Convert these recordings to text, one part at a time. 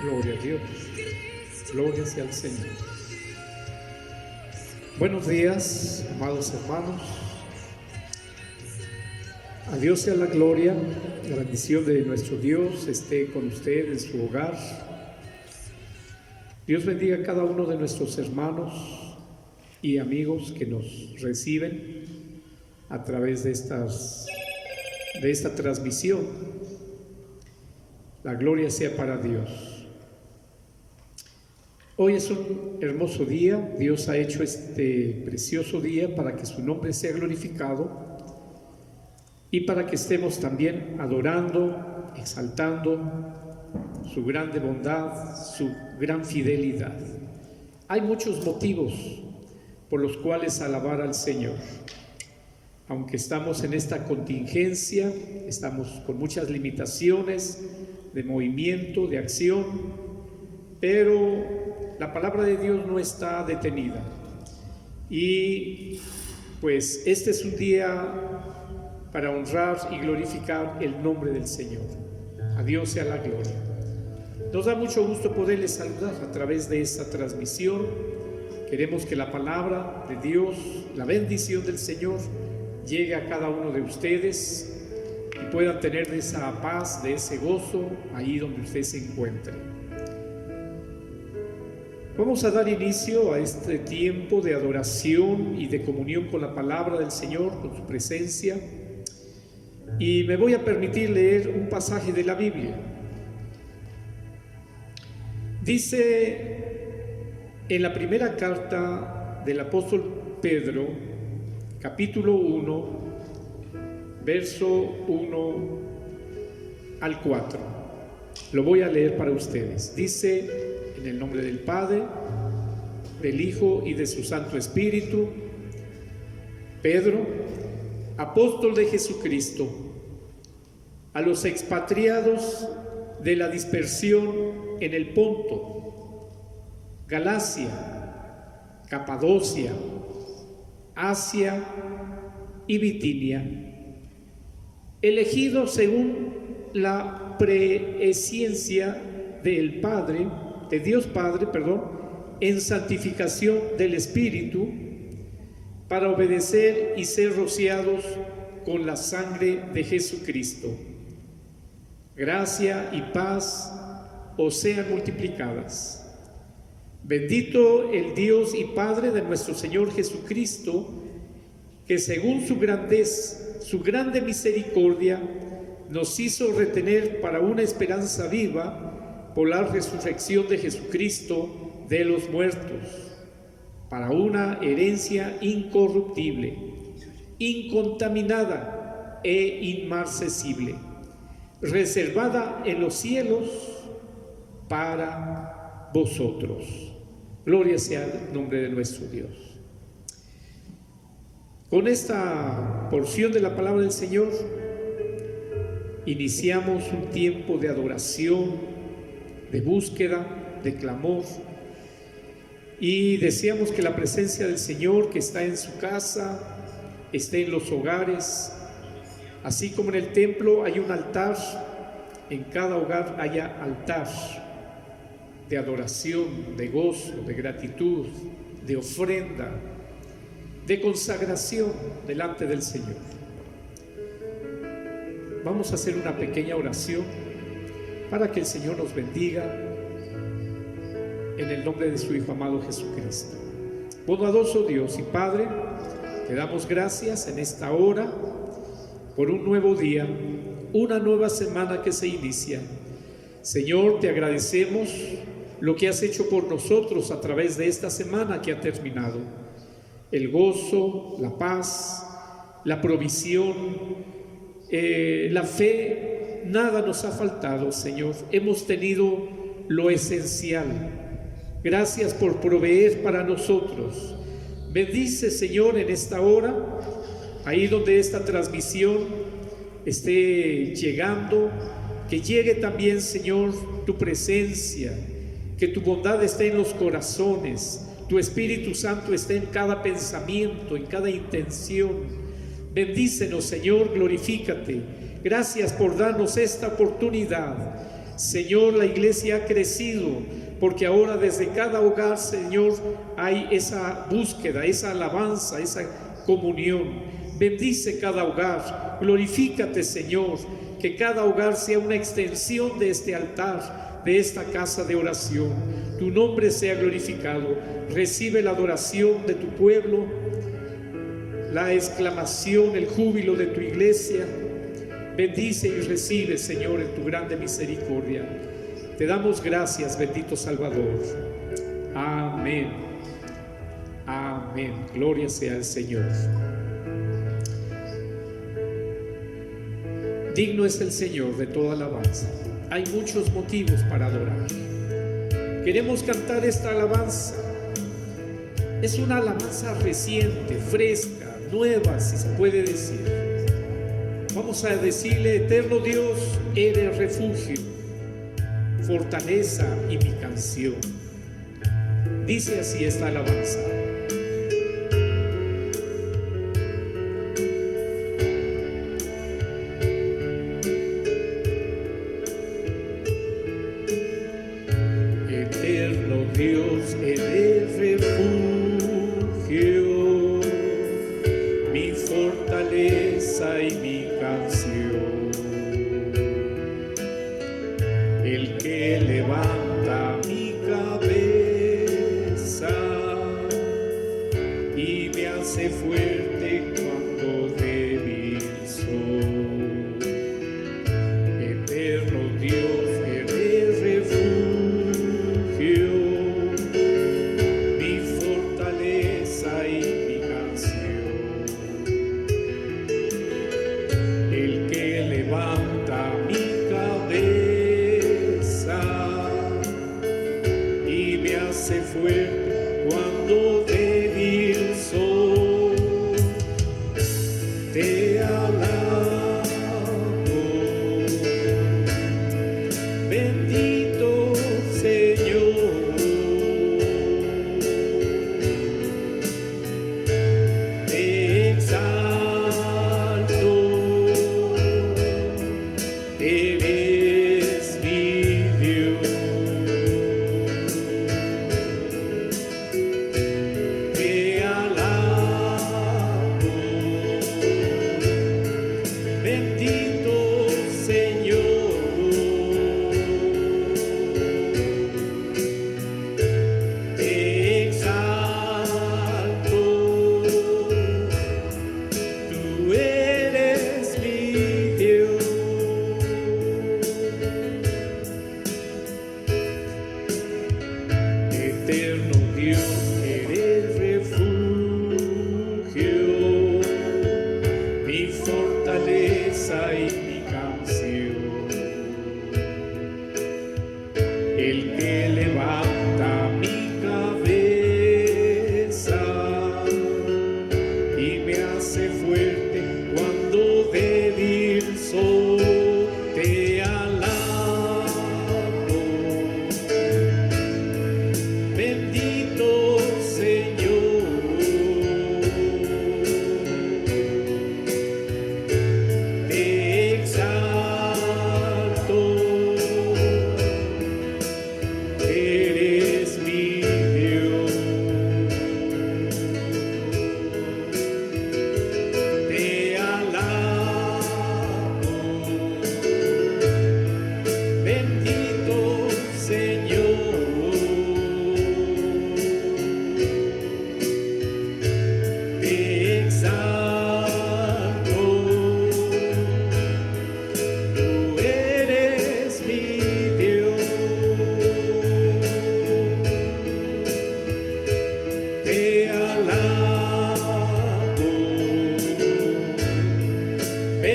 Gloria a Dios. Gloria sea al Señor. Buenos días, amados hermanos. A Dios sea la gloria, la bendición de nuestro Dios esté con usted en su hogar. Dios bendiga a cada uno de nuestros hermanos y amigos que nos reciben a través de esta transmisión. La gloria sea para Dios. Hoy es un hermoso día. Dios ha hecho este precioso día para que su nombre sea glorificado y para que estemos también adorando, exaltando su grande bondad, su gran fidelidad. Hay muchos motivos por los cuales alabar al Señor. Aunque estamos en esta contingencia, estamos con muchas limitaciones de movimiento, de acción, pero la palabra de Dios no está detenida. Y pues este es un día para honrar y glorificar el nombre del Señor. A Dios sea la gloria. Nos da mucho gusto poderles saludar a través de esta transmisión. Queremos que la palabra de Dios, la bendición del Señor, llegue a cada uno de ustedes y puedan tener de esa paz, de ese gozo, ahí donde usted se encuentre. Vamos a dar inicio a este tiempo de adoración y de comunión con la palabra del Señor, con su presencia. Y me voy a permitir leer un pasaje de la Biblia. Dice en la primera carta del apóstol Pedro, capítulo 1, verso 1 al 4. Lo voy a leer para ustedes. Dice: en el nombre del Padre, del Hijo y de su Santo Espíritu, Pedro, apóstol de Jesucristo, a los expatriados de la dispersión en el Ponto, Galacia, Capadocia, Asia y Bitinia, elegidos según la presciencia del Padre, de Dios Padre, en santificación del Espíritu, para obedecer y ser rociados con la sangre de Jesucristo. Gracia y paz os sean multiplicadas. Bendito el Dios y Padre de nuestro Señor Jesucristo, que según su grandeza, su grande misericordia, nos hizo retener para una esperanza viva por la resurrección de Jesucristo de los muertos, para una herencia incorruptible, incontaminada e inmarcesible, reservada en los cielos para vosotros, Gloria sea el nombre de nuestro Dios. Con esta porción de la palabra del Señor, iniciamos un tiempo de adoración, de búsqueda, de clamor, y deseamos que la presencia del Señor, que está en su casa, esté en los hogares. Así como en el templo hay un altar, en cada hogar haya altar de adoración, de gozo, de gratitud, de ofrenda, de consagración delante del Señor. Vamos a hacer una pequeña oración para que el Señor nos bendiga en el nombre de su Hijo amado Jesucristo. Bondadoso Dios y Padre, te damos gracias en esta hora por un nuevo día, una nueva semana que se inicia. Señor, te agradecemos lo que has hecho por nosotros a través de esta semana que ha terminado. El gozo, la paz, la provisión, la fe, nada nos ha faltado, Señor. Hemos tenido lo esencial. Gracias por proveer para nosotros. Bendice, Señor, en esta hora, ahí donde esta transmisión esté llegando, que llegue también, Señor, tu presencia, que tu bondad esté en los corazones, tu Espíritu Santo esté en cada pensamiento, en cada intención. Bendícenos, Señor, glorifícate. Gracias por darnos esta oportunidad. Señor, la iglesia ha crecido porque ahora desde cada hogar, Señor, hay esa búsqueda, esa alabanza, esa comunión. Bendice cada hogar. Glorifícate, Señor, que cada hogar sea una extensión de este altar, de esta casa de oración. Tu nombre sea glorificado. Recibe la adoración de tu pueblo, la exclamación, el júbilo de tu iglesia. Bendice y recibe, Señor, en tu grande misericordia. Te damos gracias, bendito Salvador. Amén. Amén. Gloria sea al Señor. Digno es el Señor de toda alabanza. Hay muchos motivos para adorar. Queremos cantar esta alabanza. Es una alabanza reciente, fresca, nueva, si se puede decir. Vamos a decirle: eterno Dios, eres refugio, fortaleza y mi canción. Dice así esta alabanza. Eterno Dios, eres refugio, mi fortaleza y mi canción, el que levanta mi cabeza y me hace fuerte cuando débil soy. Eterno Dios, eres refugio, mi fortaleza y mi canción, el que levanta mi cabeza y me hace fuerte cuando débil soy. Te alabo, bendito Señor. Te exalto, eres mi Dios. Te alabo, hace fuerte cuando débil soy. Te alabo, bendito Señor. Te exalto, eres mi Dios. Te alabo, bendito Señor. Te exalto, tú eres mi Dios. Te alabo,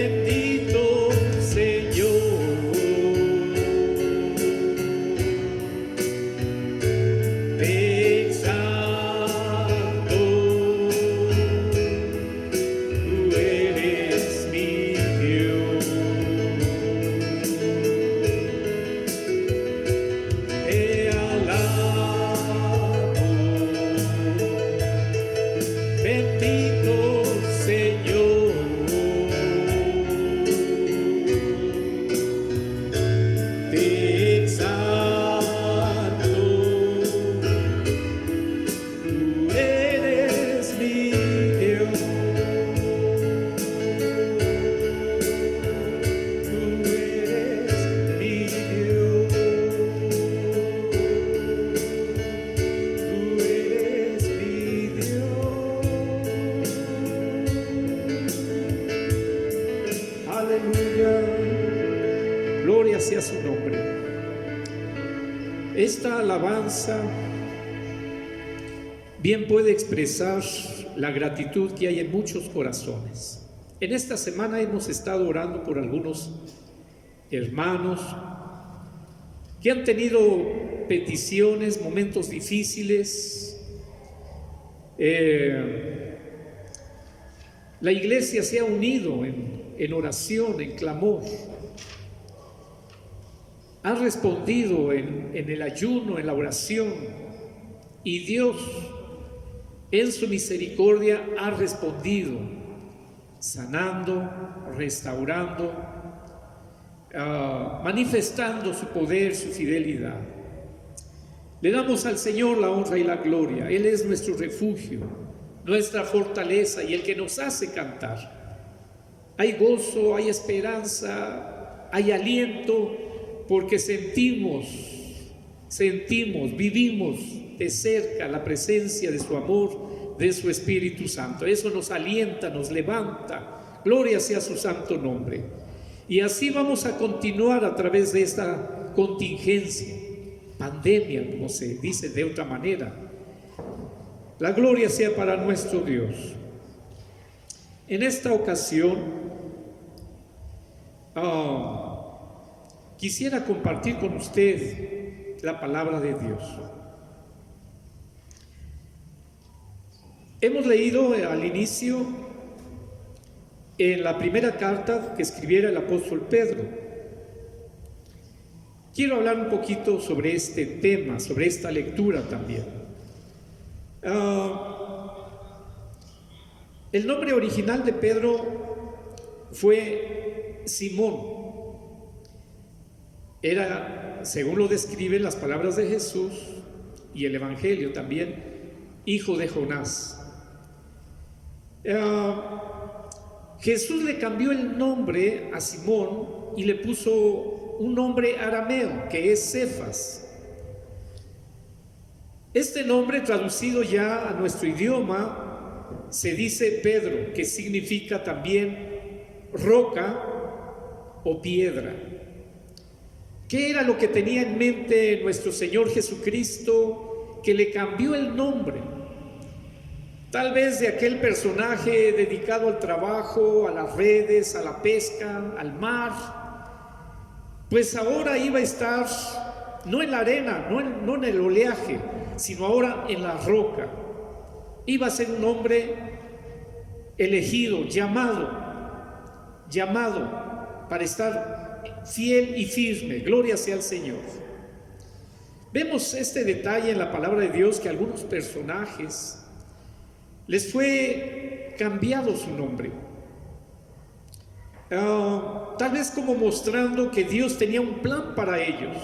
bendito Señor. Te exalto, tú eres mi Dios. Te alabo, bendito Señor. Te exalto, tú eres mi Dios. Tú eres mi Dios. Tú eres mi Dios. Aleluya. Gloria sea su nombre. Esta alabanza bien puede expresar la gratitud que hay en muchos corazones. En esta semana hemos estado orando por algunos hermanos que han tenido peticiones, momentos difíciles. La iglesia se ha unido en oración, en clamor. Ha respondido en el ayuno, en la oración, y Dios en su misericordia ha respondido, sanando, restaurando, manifestando su poder, su fidelidad. Le damos al Señor la honra y la gloria. Él es nuestro refugio, nuestra fortaleza y el que nos hace cantar. Hay gozo, hay esperanza, hay aliento, porque sentimos, vivimos de cerca la presencia de su amor, de su Espíritu Santo. Eso nos alienta, nos levanta. Gloria sea su santo nombre. Y así vamos a continuar a través de esta contingencia, pandemia, como se dice de otra manera. La gloria sea para nuestro Dios. En esta ocasión, quisiera compartir con usted la palabra de Dios. Hemos leído al inicio en la primera carta que escribiera el apóstol Pedro. Quiero hablar un poquito sobre este tema, sobre esta lectura también. El nombre original de Pedro fue Simón. Era, según lo describen las palabras de Jesús y el Evangelio también, hijo de Jonás. Jesús le cambió el nombre a Simón y le puso un nombre arameo que es Cefas. Este nombre, traducido ya a nuestro idioma, se dice Pedro, que significa también roca o piedra. ¿Qué era lo que tenía en mente nuestro Señor Jesucristo que le cambió el nombre? Tal vez de aquel personaje dedicado al trabajo, a las redes, a la pesca, al mar, pues ahora iba a estar no en la arena, no en el oleaje, sino ahora en la roca. Iba a ser un hombre elegido, llamado para estar fiel y firme. Gloria sea al Señor. Vemos este detalle en la palabra de Dios, que a algunos personajes les fue cambiado su nombre. Tal vez como mostrando que Dios tenía un plan para ellos.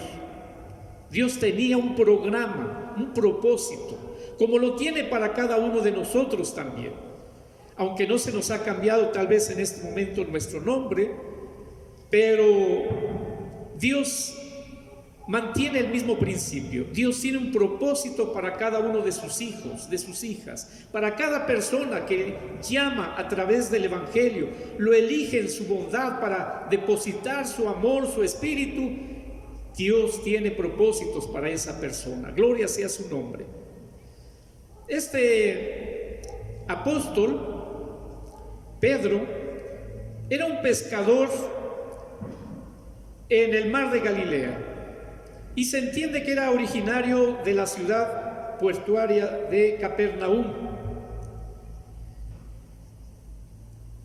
Dios tenía un programa, un propósito, como lo tiene para cada uno de nosotros también. Aunque no se nos ha cambiado tal vez en este momento nuestro nombre, pero Dios mantiene el mismo principio. Dios tiene un propósito para cada uno de sus hijos, de sus hijas, para cada persona que llama a través del Evangelio, lo elige en su bondad para depositar su amor, su espíritu. Dios tiene propósitos para esa persona. Gloria sea su nombre. Este apóstol, Pedro, era un pescador en el mar de Galilea. Y se entiende que era originario de la ciudad portuaria de Capernaum.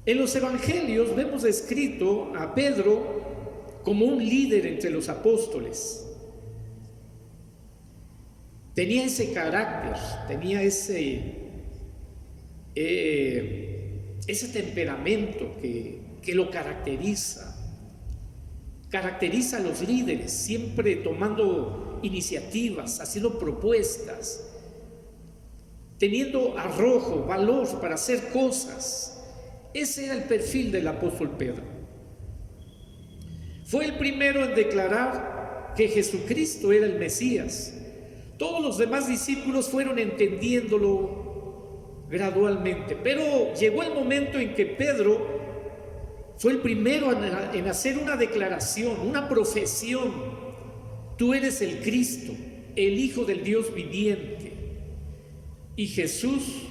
En los evangelios vemos descrito a Pedro como un líder entre los apóstoles. Tenía ese carácter, tenía ese temperamento que lo caracteriza. Caracteriza a los líderes, siempre tomando iniciativas, haciendo propuestas, teniendo arrojo, valor para hacer cosas. Ese era el perfil del apóstol Pedro. Fue el primero en declarar que Jesucristo era el Mesías. Todos los demás discípulos fueron entendiéndolo gradualmente, pero llegó el momento en que Pedro fue el primero en hacer una declaración, una profesión. Tú eres el Cristo, el Hijo del Dios viviente. Y Jesús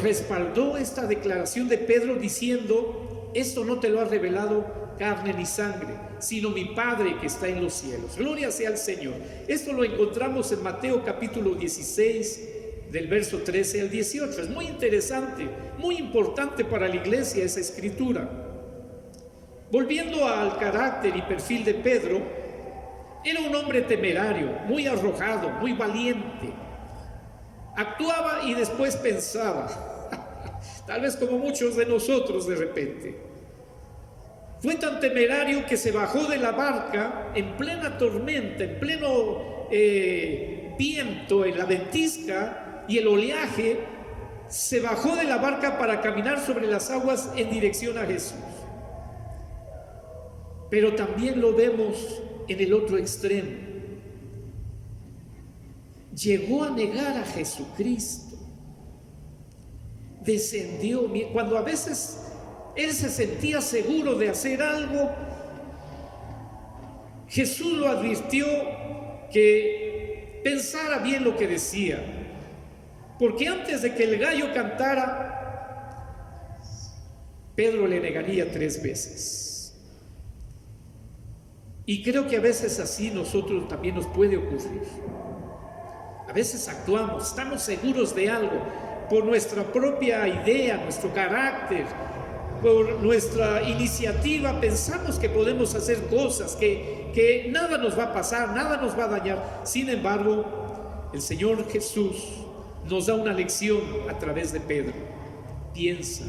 respaldó esta declaración de Pedro diciendo: esto no te lo ha revelado carne ni sangre, sino mi Padre que está en los cielos. Gloria sea al Señor. Esto lo encontramos en Mateo capítulo 16, del verso 13 al 18. Es muy interesante, muy importante para la iglesia esa escritura. Volviendo al carácter y perfil de Pedro, era un hombre temerario, muy arrojado, muy valiente. Actuaba y después pensaba, tal vez como muchos de nosotros de repente. Fue tan temerario que se bajó de la barca en plena tormenta, en pleno viento, en la ventisca y el oleaje. Se bajó de la barca para caminar sobre las aguas en dirección a Jesús. Pero también lo vemos en el otro extremo. Llegó a negar a Jesucristo. Descendió. Cuando a veces él se sentía seguro de hacer algo, Jesús lo advirtió que pensara bien lo que decía. Porque antes de que el gallo cantara, Pedro le negaría 3 veces. Y creo que a veces así nosotros también nos puede ocurrir. A veces actuamos, estamos seguros de algo, por nuestra propia idea, nuestro carácter, por nuestra iniciativa, pensamos que podemos hacer cosas, que nada nos va a pasar, nada nos va a dañar. Sin embargo, el Señor Jesús nos da una lección a través de Pedro. Piensa,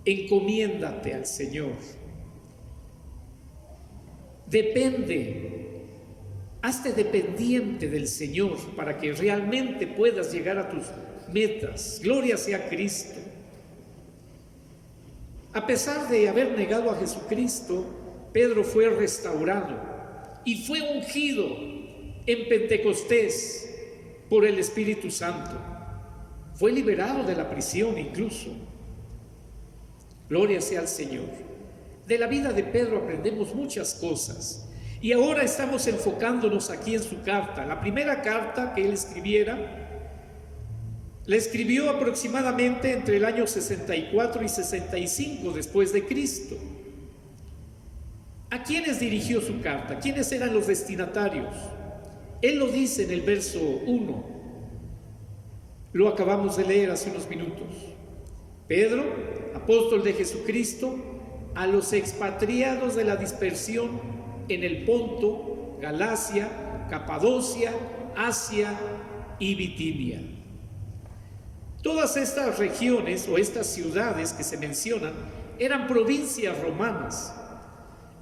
encomiéndate al Señor, depende, hazte dependiente del Señor para que realmente puedas llegar a tus metas. Gloria sea a Cristo. A pesar de haber negado a Jesucristo, Pedro fue restaurado y fue ungido en Pentecostés por el Espíritu Santo. Fue liberado de la prisión incluso. Gloria sea al Señor. De la vida de Pedro aprendemos muchas cosas. Y ahora estamos enfocándonos aquí en su carta. La primera carta que él escribiera, la escribió aproximadamente entre el año 64 y 65 después de Cristo. ¿A quiénes dirigió su carta? ¿Quiénes eran los destinatarios? Él lo dice en el verso 1. Lo acabamos de leer hace unos minutos. Pedro, apóstol de Jesucristo, a los expatriados de la dispersión en el Ponto, Galacia, Capadocia, Asia y Bitinia. Todas estas regiones o estas ciudades que se mencionan eran provincias romanas.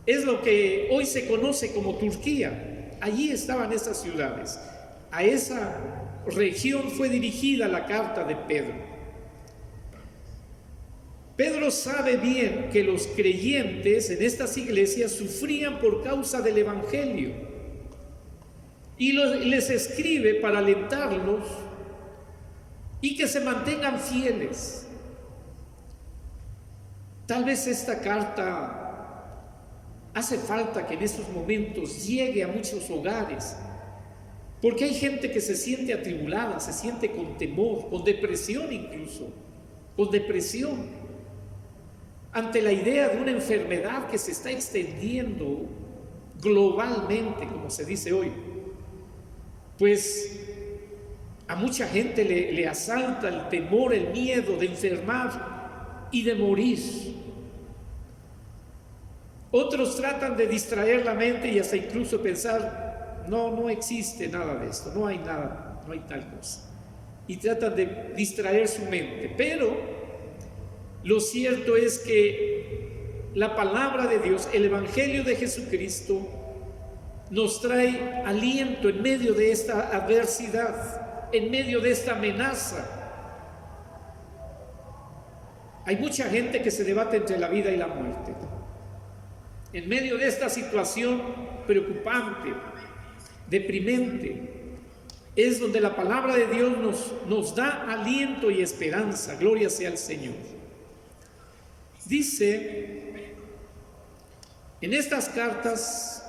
Es lo que hoy se conoce como Turquía. Allí estaban esas ciudades. A esa región fue dirigida la carta de Pedro. Pedro sabe bien que los creyentes en estas iglesias sufrían por causa del Evangelio y les escribe para alentarlos y que se mantengan fieles. Tal vez esta carta hace falta que en estos momentos llegue a muchos hogares, porque hay gente que se siente atribulada, se siente con temor, con depresión incluso, con depresión, ante la idea de una enfermedad que se está extendiendo globalmente, como se dice hoy. Pues a mucha gente le asalta el temor, el miedo de enfermar y de morir. Otros tratan de distraer la mente y hasta incluso pensar, no existe nada de esto, no hay nada, no hay tal cosa. Y tratan de distraer su mente. Pero lo cierto es que la palabra de Dios, el Evangelio de Jesucristo, nos trae aliento en medio de esta adversidad, en medio de esta amenaza. Hay mucha gente que se debate entre la vida y la muerte. En medio de esta situación preocupante, deprimente, es donde la palabra de Dios nos da aliento y esperanza. Gloria sea al Señor. Dice, en estas cartas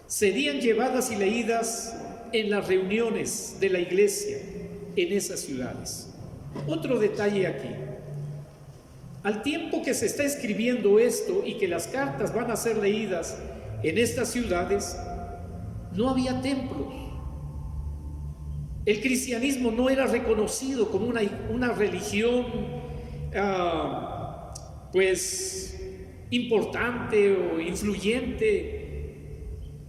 serían llevadas y leídas en las reuniones de la iglesia en esas ciudades. Otro detalle aquí. Al tiempo que se está escribiendo esto y que las cartas van a ser leídas en estas ciudades, no había templos. El cristianismo no era reconocido como una religión pues importante o influyente.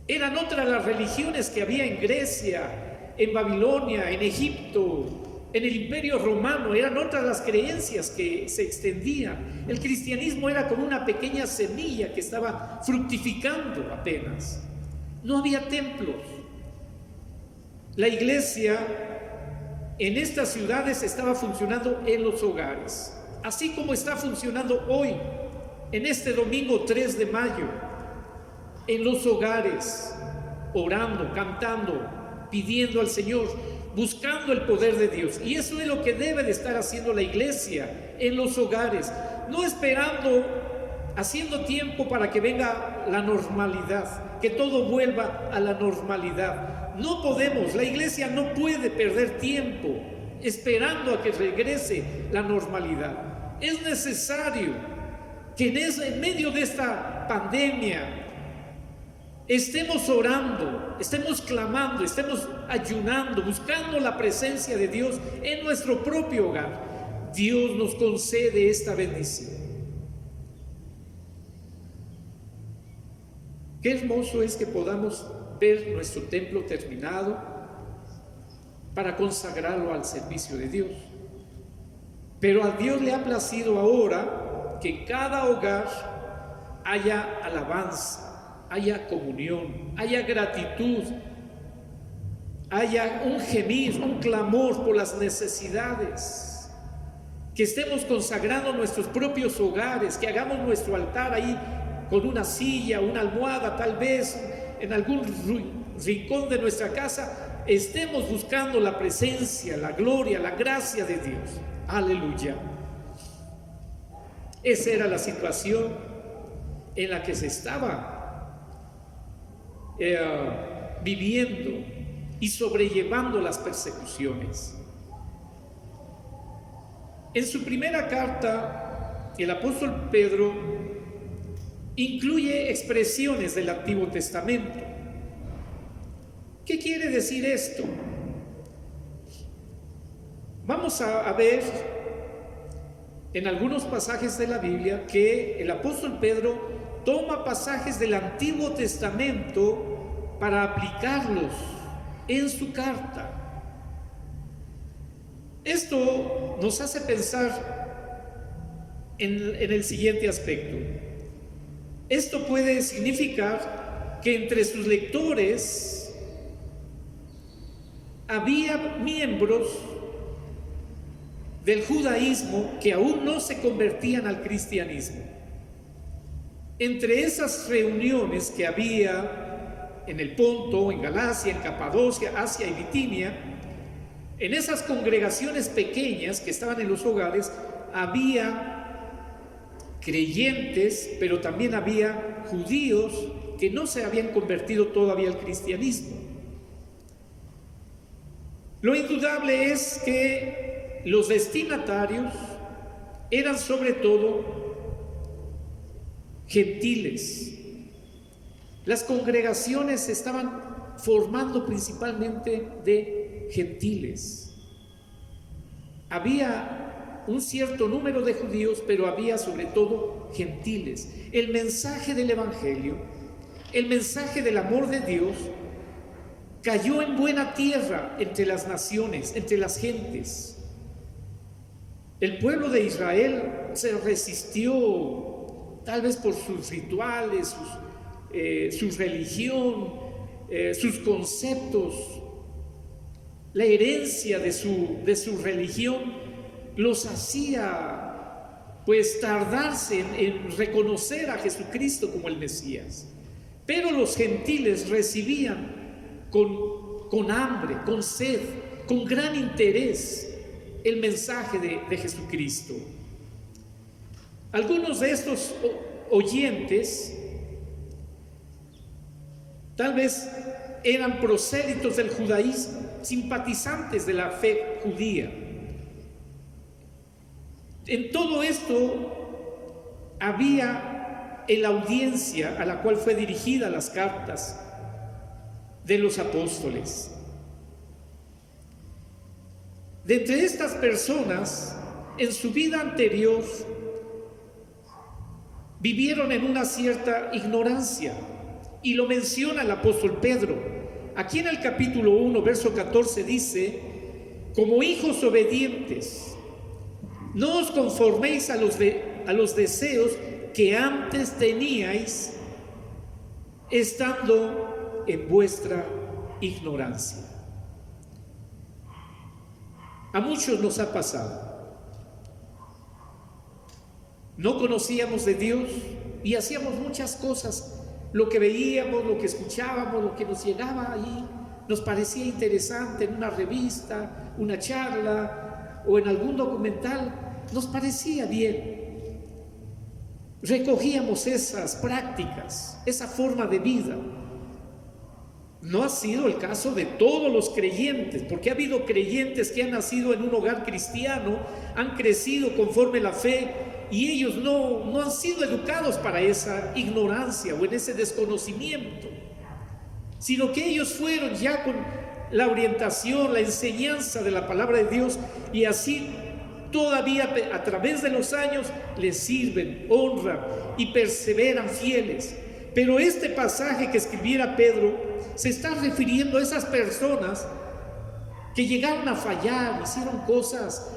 Eran otras las religiones que había en Grecia, en Babilonia, en Egipto, en el Imperio Romano. Eran otras las creencias que se extendían. El cristianismo era como una pequeña semilla que estaba fructificando apenas. No había templos. La iglesia en estas ciudades estaba funcionando en los hogares, así como está funcionando hoy, en este domingo 3 de mayo, en los hogares, orando, cantando, pidiendo al Señor, buscando el poder de Dios. Y eso es lo que debe de estar haciendo la iglesia en los hogares, no esperando, haciendo tiempo para que venga la normalidad, que todo vuelva a la normalidad. No podemos, la iglesia no puede perder tiempo esperando a que regrese la normalidad. Es necesario que en medio de esta pandemia estemos orando, estemos clamando, estemos ayunando, buscando la presencia de Dios en nuestro propio hogar. Dios nos concede esta bendición. Qué hermoso es que podamos ver nuestro templo terminado para consagrarlo al servicio de Dios. Pero a Dios le ha placido ahora que en cada hogar haya alabanza, haya comunión, haya gratitud, haya un gemir, un clamor por las necesidades, que estemos consagrando nuestros propios hogares, que hagamos nuestro altar ahí con una silla, una almohada, tal vez en algún rincón de nuestra casa, estemos buscando la presencia, la gloria, la gracia de Dios. Aleluya. Esa era la situación en la que se estaba viviendo y sobrellevando las persecuciones. En su primera carta, el apóstol Pedro incluye expresiones del Antiguo Testamento. ¿Qué quiere decir esto? Vamos a ver en algunos pasajes de la Biblia que el apóstol Pedro toma pasajes del Antiguo Testamento para aplicarlos en su carta. Esto nos hace pensar en el siguiente aspecto. Esto puede significar que entre sus lectores había miembros del judaísmo que aún no se convertían al cristianismo. Entre esas reuniones que había en el Ponto, en Galacia, en Capadocia, Asia y Bitinia, en esas congregaciones pequeñas que estaban en los hogares, había creyentes, pero también había judíos que no se habían convertido todavía al cristianismo. Lo indudable es que los destinatarios eran sobre todo gentiles. Las congregaciones se estaban formando principalmente de gentiles. Había un cierto número de judíos, pero había sobre todo gentiles. El mensaje del Evangelio, el mensaje del amor de Dios, cayó en buena tierra entre las naciones, entre las gentes. El pueblo de Israel se resistió, tal vez por sus rituales, su religión, sus conceptos, la herencia de su religión los hacía pues tardarse en reconocer a Jesucristo como el Mesías. Pero los gentiles recibían con hambre, con sed, con gran interés el mensaje de Jesucristo. Algunos de estos oyentes tal vez eran prosélitos del judaísmo, simpatizantes de la fe judía. En todo esto había en la audiencia a la cual fue dirigida las cartas de los apóstoles. De entre estas personas, en su vida anterior, vivieron en una cierta ignorancia, y lo menciona el apóstol Pedro. Aquí en el capítulo 1, verso 14 dice: como hijos obedientes, no os conforméis a los deseos que antes teníais, estando en vuestra ignorancia. A muchos nos ha pasado. No conocíamos de Dios y hacíamos muchas cosas. Lo que veíamos, lo que escuchábamos, lo que nos llegaba ahí, nos parecía interesante en una revista, una charla o en algún documental, nos parecía bien. Recogíamos esas prácticas, esa forma de vida. No ha sido el caso de todos los creyentes, porque ha habido creyentes que han nacido en un hogar cristiano, han crecido conforme la fe, y ellos no han sido educados para esa ignorancia o en ese desconocimiento, sino que ellos fueron ya con la orientación, la enseñanza de la palabra de Dios, y así todavía a través de los años les sirven, honran y perseveran fieles. Pero este pasaje que escribiera Pedro se está refiriendo a esas personas que llegaron a fallar, hicieron cosas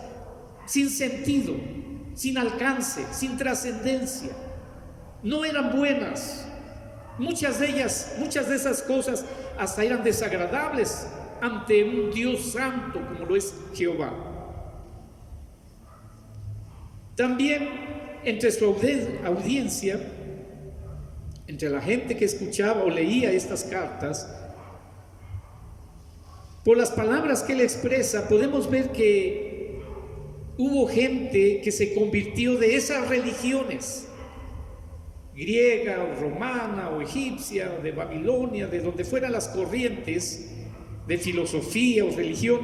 sin sentido, sin alcance, sin trascendencia. No eran buenas. Muchas de esas cosas hasta eran desagradables ante un Dios santo como lo es Jehová. También entre su audiencia, entre la gente que escuchaba o leía estas cartas, por las palabras que él expresa, podemos ver que hubo gente que se convirtió de esas religiones, griega o romana o egipcia o de Babilonia, de donde fueran las corrientes de filosofía o religión.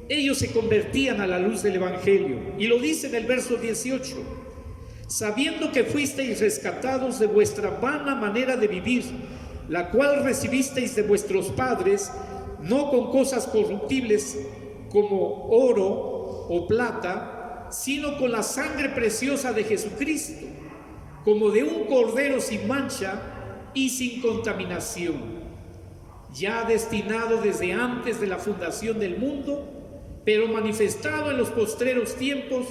Ellos se convertían a la luz del Evangelio, y lo dice en el verso 18: sabiendo que fuisteis rescatados de vuestra vana manera de vivir, la cual recibisteis de vuestros padres, no con cosas corruptibles como oro o plata, sino con la sangre preciosa de Jesucristo, como de un cordero sin mancha y sin contaminación, ya destinado desde antes de la fundación del mundo, pero manifestado en los postreros tiempos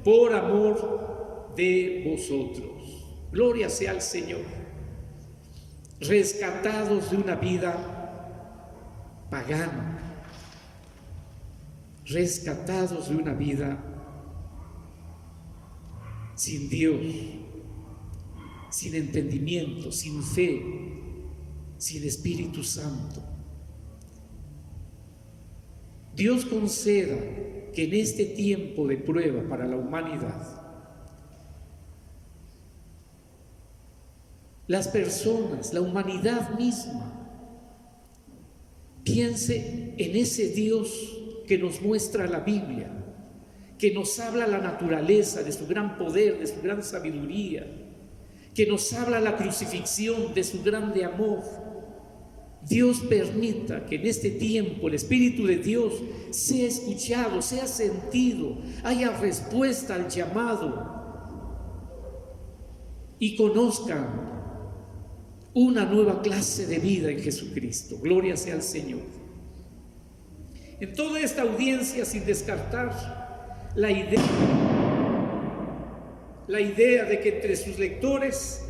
por amor de vosotros. Gloria sea al Señor. Rescatados de una vida pagana, rescatados de una vida sin Dios, sin entendimiento, sin fe, sin Espíritu Santo. Dios conceda que en este tiempo de prueba para la humanidad, las personas, la humanidad misma, piense en ese Dios que nos muestra la Biblia, que nos habla la naturaleza de su gran poder, de su gran sabiduría, que nos habla la crucifixión de su grande amor. Dios permita que en este tiempo el Espíritu de Dios sea escuchado, sea sentido, haya respuesta al llamado y conozcan una nueva clase de vida en Jesucristo. Gloria sea al Señor. En toda esta audiencia, sin descartar la idea de que entre sus lectores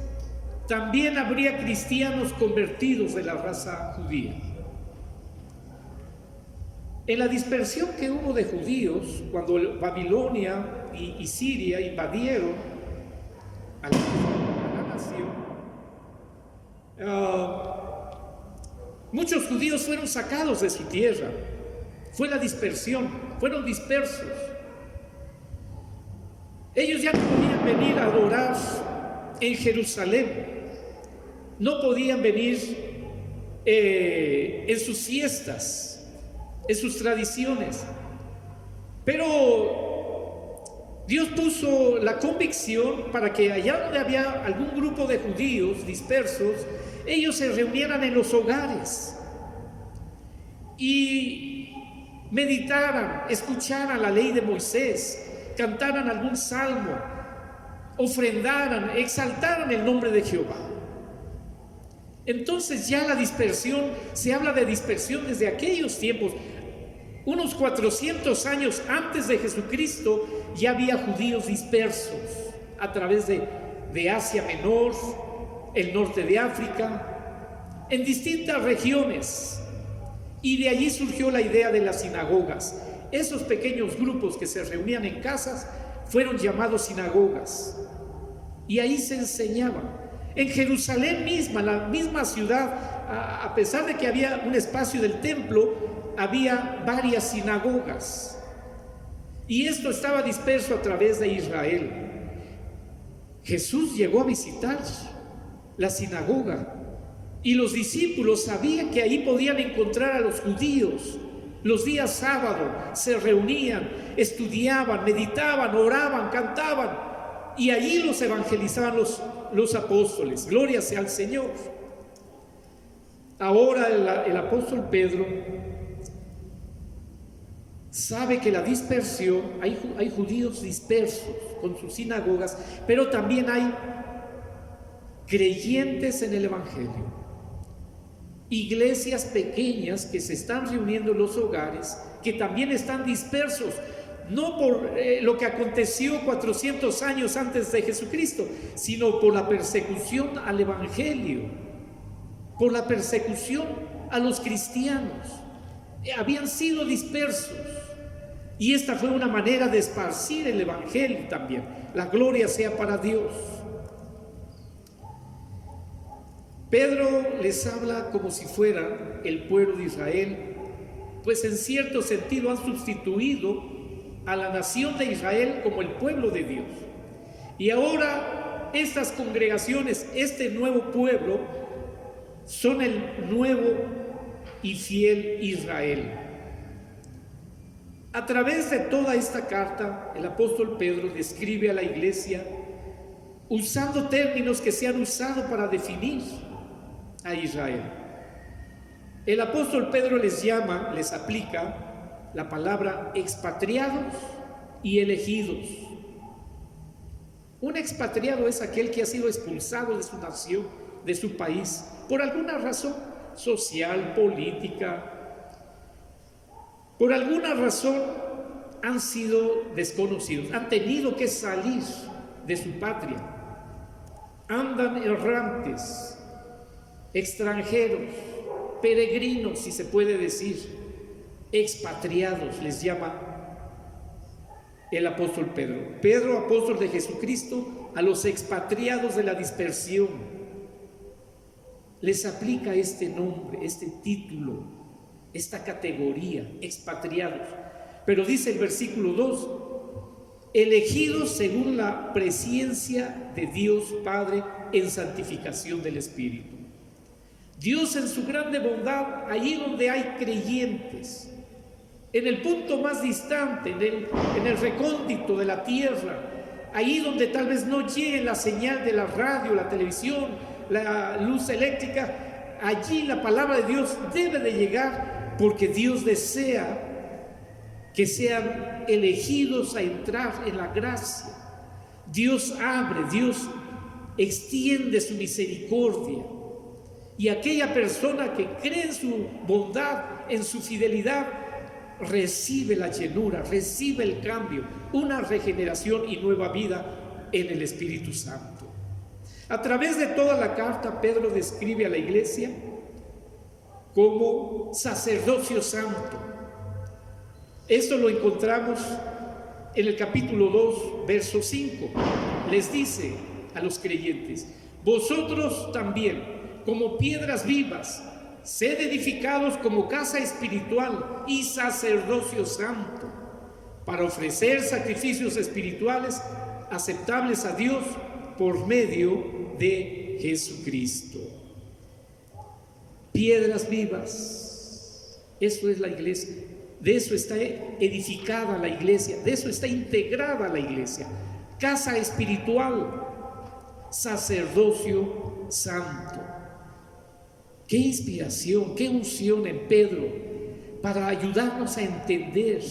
también habría cristianos convertidos de la raza judía. En la dispersión que hubo de judíos, cuando Babilonia y Siria invadieron a la nación, muchos judíos fueron sacados de su tierra. Fue la dispersión, fueron dispersos. Ellos ya no podían venir a adorar en Jerusalén, no podían venir en sus fiestas, en sus tradiciones, pero Dios puso la convicción para que allá donde había algún grupo de judíos dispersos, ellos se reunieran en los hogares y meditaran, escucharan la ley de Moisés, cantaran algún salmo, ofrendaran, exaltaran el nombre de Jehová. Entonces ya la dispersión, se habla de dispersión desde aquellos tiempos. Unos 400 años antes de Jesucristo ya había judíos dispersos a través de Asia Menor, el norte de África, en distintas regiones. Y de allí surgió la idea de las sinagogas. Esos pequeños grupos que se reunían en casas fueron llamados sinagogas. Y ahí se enseñaban. En Jerusalén misma, la misma ciudad, a pesar de que había un espacio del templo, había varias sinagogas. Y esto estaba disperso a través de Israel. Jesús llegó a visitar la sinagoga. Y los discípulos sabían que ahí podían encontrar a los judíos. Los días sábado se reunían, estudiaban, meditaban, oraban, cantaban. Y allí los evangelizaban los apóstoles. Gloria sea al Señor. Ahora el apóstol Pedro sabe que la dispersión, hay judíos dispersos con sus sinagogas, pero también hay creyentes en el Evangelio. Iglesias pequeñas que se están reuniendo en los hogares, que también están dispersos, no por lo que aconteció 400 años antes de Jesucristo, sino por la persecución al Evangelio, por la persecución a los cristianos. Habían sido dispersos y esta fue una manera de esparcir el Evangelio también. La gloria sea para Dios. Pedro les habla como si fuera el pueblo de Israel, pues en cierto sentido han sustituido a la nación de Israel como el pueblo de Dios. Y ahora estas congregaciones, este nuevo pueblo, son el nuevo y fiel Israel. A través de toda esta carta, el apóstol Pedro describe a la iglesia usando términos que se han usado para definir a Israel. El apóstol Pedro les aplica la palabra expatriados y elegidos. Un expatriado es aquel que ha sido expulsado de su nación, de su país, por alguna razón social, política. Por alguna razón han sido desconocidos, han tenido que salir de su patria. Andan errantes, extranjeros, peregrinos, si se puede decir, expatriados, les llama el apóstol Pedro. Pedro, apóstol de Jesucristo, a los expatriados de la dispersión, les aplica este nombre, este título, esta categoría, expatriados. Pero dice el versículo 2, elegidos según la presciencia de Dios Padre en santificación del Espíritu. Dios en su grande bondad, allí donde hay creyentes, en el punto más distante, en el recóndito de la tierra, allí donde tal vez no llegue la señal de la radio, la televisión, la luz eléctrica, allí la palabra de Dios debe de llegar, porque Dios desea que sean elegidos a entrar en la gracia. Dios abre, Dios extiende su misericordia, y aquella persona que cree en su bondad, en su fidelidad, recibe la llenura, recibe el cambio, una regeneración y nueva vida en el Espíritu Santo. A través de toda la carta, Pedro describe a la iglesia como sacerdocio santo. Esto lo encontramos en el capítulo 2, verso 5. Les dice a los creyentes: vosotros también, como piedras vivas, sed edificados como casa espiritual y sacerdocio santo, para ofrecer sacrificios espirituales aceptables a Dios por medio de Jesucristo. Piedras vivas, eso es la iglesia. De eso está edificada la iglesia, de eso está integrada la iglesia. Casa espiritual, sacerdocio santo. Qué inspiración, qué unción en Pedro para ayudarnos a entender.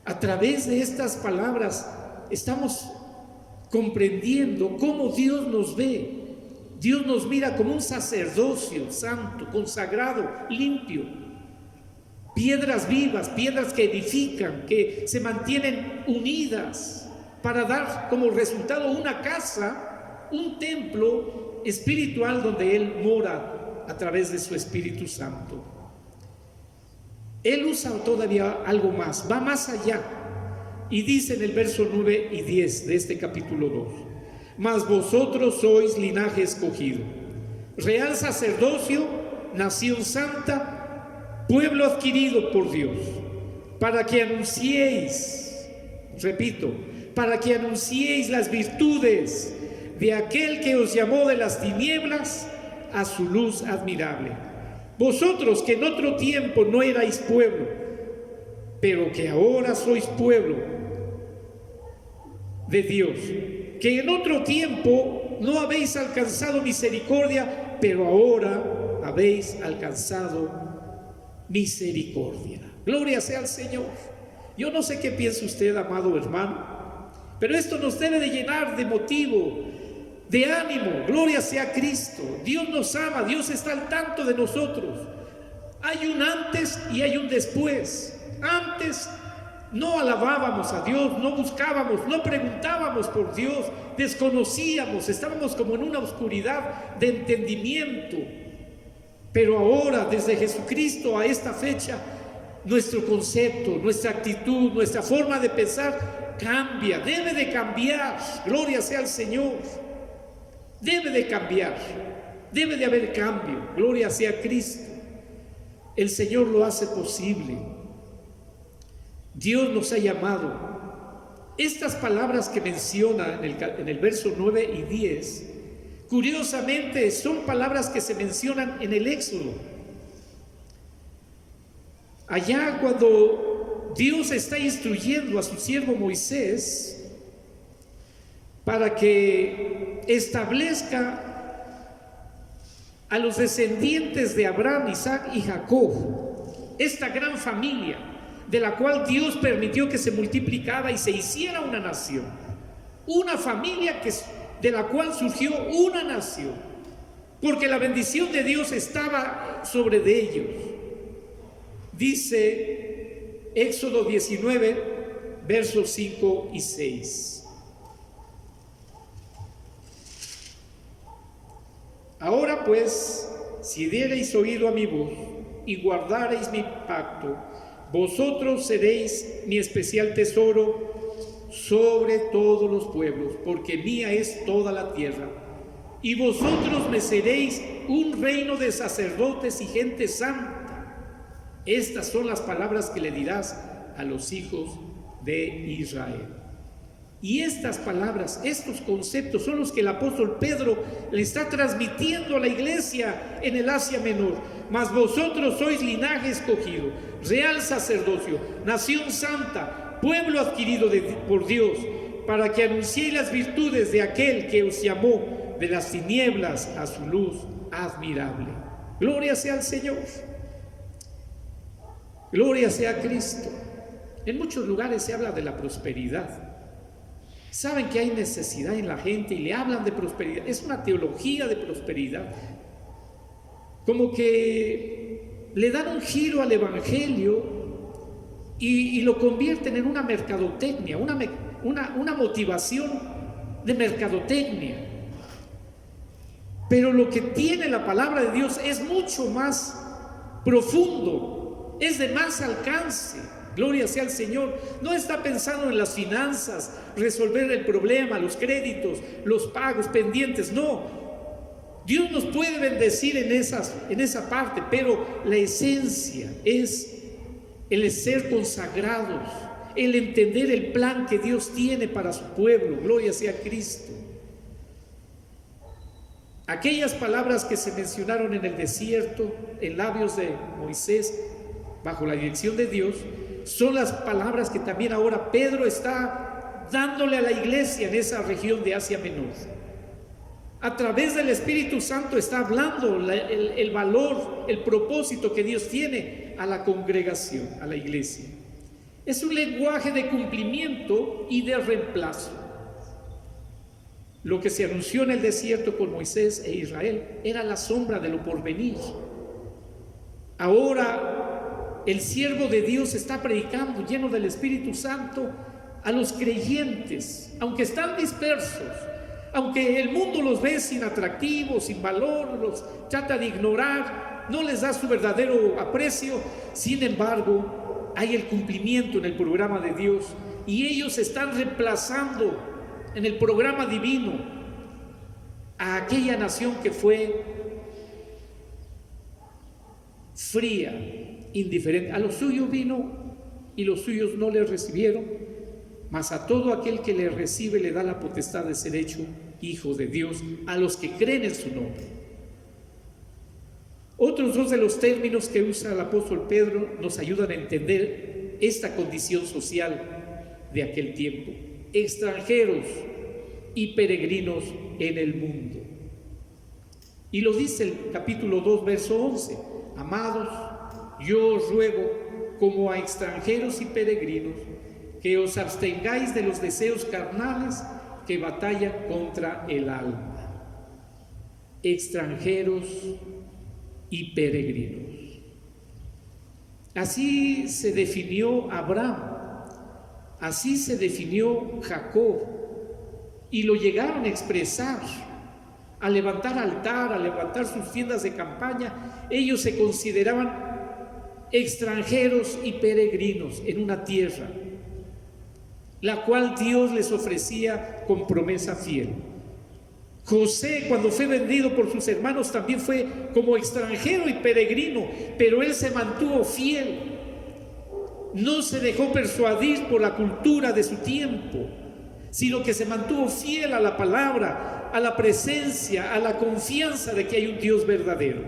A través de estas palabras estamos comprendiendo cómo Dios nos ve. Dios nos mira como un sacerdocio santo, consagrado, limpio. Piedras vivas, piedras que edifican, que se mantienen unidas para dar como resultado una casa, un templo espiritual donde Él mora a través de su Espíritu Santo. Él usa todavía algo más, va más allá, y dice en el verso 9 y 10 de este capítulo 2: mas vosotros sois linaje escogido, real sacerdocio, nación santa, pueblo adquirido por Dios, para que anunciéis, repito, para que anunciéis las virtudes de aquel que os llamó de las tinieblas a su luz admirable. Vosotros que en otro tiempo no erais pueblo, pero que ahora sois pueblo de Dios, que en otro tiempo no habéis alcanzado misericordia, pero ahora habéis alcanzado misericordia. Gloria sea al Señor. Yo no sé qué piensa usted, amado hermano, pero esto nos debe de llenar de motivo, de ánimo. Gloria sea a Cristo. Dios nos ama, Dios está al tanto de nosotros. Hay un antes y hay un después. Antes no alabábamos a Dios, no buscábamos, no preguntábamos por Dios, desconocíamos, estábamos como en una oscuridad de entendimiento. Pero ahora, desde Jesucristo a esta fecha, nuestro concepto, nuestra actitud, nuestra forma de pensar cambia, debe de cambiar. Gloria sea al Señor. Debe de cambiar, debe de haber cambio. Gloria sea a Cristo. El Señor lo hace posible. Dios nos ha llamado. Estas palabras que menciona en el verso 9 y 10, curiosamente son palabras que se mencionan en el Éxodo. Allá cuando Dios está instruyendo a su siervo Moisés para que establezca a los descendientes de Abraham, Isaac y Jacob, esta gran familia, de la cual Dios permitió que se multiplicara y se hiciera una nación, una familia de la cual surgió una nación, porque la bendición de Dios estaba sobre de ellos. Dice Éxodo 19, versos 5 y 6. Ahora pues, si diereis oído a mi voz y guardareis mi pacto, vosotros seréis mi especial tesoro sobre todos los pueblos, porque mía es toda la tierra. Y vosotros me seréis un reino de sacerdotes y gente santa. Estas son las palabras que le dirás a los hijos de Israel. Y estas palabras, estos conceptos son los que el apóstol Pedro le está transmitiendo a la iglesia en el Asia Menor. Mas vosotros sois linaje escogido, real sacerdocio, nación santa, pueblo adquirido por Dios, para que anunciéis las virtudes de aquel que os llamó de las tinieblas a su luz admirable. Gloria sea al Señor. Gloria sea a Cristo. En muchos lugares se habla de la prosperidad. Saben que hay necesidad en la gente y le hablan de prosperidad. Es una teología de prosperidad. Como que le dan un giro al evangelio y lo convierten en una mercadotecnia, una motivación de mercadotecnia. Pero lo que tiene la palabra de Dios es mucho más profundo, es de más alcance. Gloria sea al Señor. No está pensando en las finanzas, resolver el problema, los créditos, los pagos pendientes. No. Dios nos puede bendecir en esa parte, pero la esencia es el ser consagrados, el entender el plan que Dios tiene para su pueblo. Gloria sea a Cristo. Aquellas palabras que se mencionaron en el desierto, en labios de Moisés, bajo la dirección de Dios, son las palabras que también ahora Pedro está dándole a la iglesia en esa región de Asia Menor. A través del Espíritu Santo está hablando el valor, el propósito que Dios tiene a la congregación, a la iglesia. Es un lenguaje de cumplimiento y de reemplazo. Lo que se anunció en el desierto con Moisés e Israel era la sombra de lo porvenir. Ahora el siervo de Dios está predicando, lleno del Espíritu Santo, a los creyentes, aunque están dispersos, aunque el mundo los ve sin atractivo, sin valor, los trata de ignorar, no les da su verdadero aprecio. Sin embargo, hay el cumplimiento en el programa de Dios y ellos están reemplazando en el programa divino a aquella nación que fue fría, indiferente. A los suyos vino y los suyos no le recibieron, mas a todo aquel que le recibe le da la potestad de ser hecho hijo de Dios, a los que creen en su nombre. Otros dos de los términos que usa el apóstol Pedro nos ayudan a entender esta condición social de aquel tiempo: extranjeros y peregrinos en el mundo. Y lo dice el capítulo 2, verso 11: amados, yo os ruego, como a extranjeros y peregrinos, que os abstengáis de los deseos carnales que batallan contra el alma. Extranjeros y peregrinos. Así se definió Abraham, así se definió Jacob, y lo llegaron a expresar, a levantar altar, a levantar sus tiendas de campaña. Ellos se consideraban extranjeros y peregrinos en una tierra, la cual Dios les ofrecía con promesa fiel. José, cuando fue vendido por sus hermanos, también fue como extranjero y peregrino, pero él se mantuvo fiel, no se dejó persuadir por la cultura de su tiempo, sino que se mantuvo fiel a la palabra, a la presencia, a la confianza de que hay un Dios verdadero.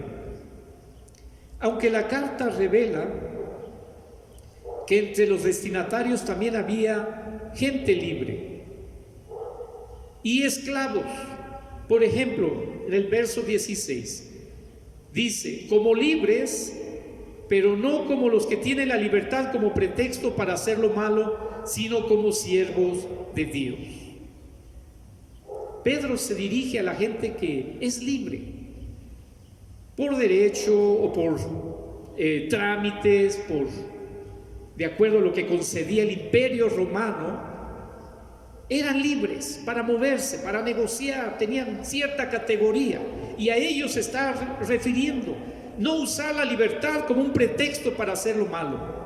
Aunque la carta revela que entre los destinatarios también había gente libre y esclavos. Por ejemplo, en el verso 16 dice: como libres pero no como los que tienen la libertad como pretexto para hacer lo malo, sino como siervos de Dios. Pedro se dirige a la gente que es libre, por derecho o por trámites, de acuerdo a lo que concedía el Imperio Romano. Eran libres para moverse, para negociar, tenían cierta categoría, y a ellos se está refiriendo. No usar la libertad como un pretexto para hacer lo malo,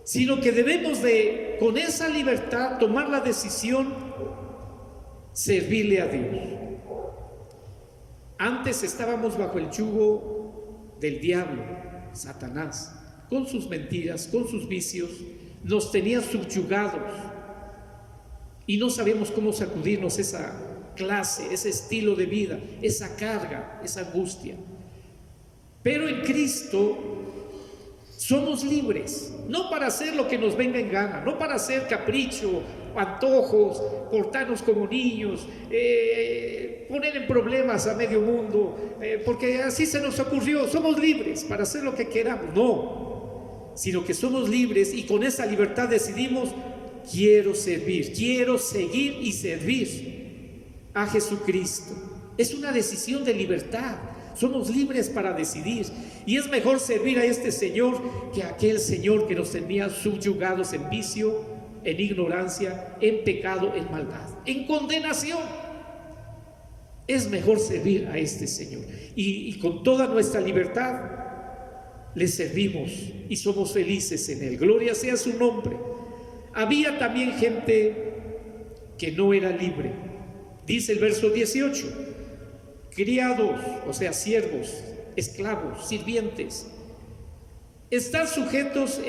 sino que debemos de, con esa libertad, tomar la decisión, servirle a Dios. Antes estábamos bajo el yugo del diablo, Satanás, con sus mentiras, con sus vicios, nos tenía subyugados y no sabíamos cómo sacudirnos esa clase, ese estilo de vida, esa carga, esa angustia. Pero en Cristo somos libres, no para hacer lo que nos venga en gana, no para hacer capricho, antojos, portarnos como niños, poner en problemas a medio mundo, porque así se nos ocurrió. Somos libres para hacer lo que queramos, no, sino que somos libres y con esa libertad decidimos: quiero servir, quiero seguir y servir a Jesucristo. Es una decisión de libertad. Somos libres para decidir, y es mejor servir a este Señor que a aquel Señor que nos tenía subyugados en vicio, en ignorancia, en pecado, en maldad, en condenación. Es mejor servir a este Señor, y con toda nuestra libertad le servimos y somos felices en Él. Gloria sea su nombre. Había también gente que no era libre. Dice el verso 18: criados, o sea, siervos, esclavos, sirvientes, estad sujetos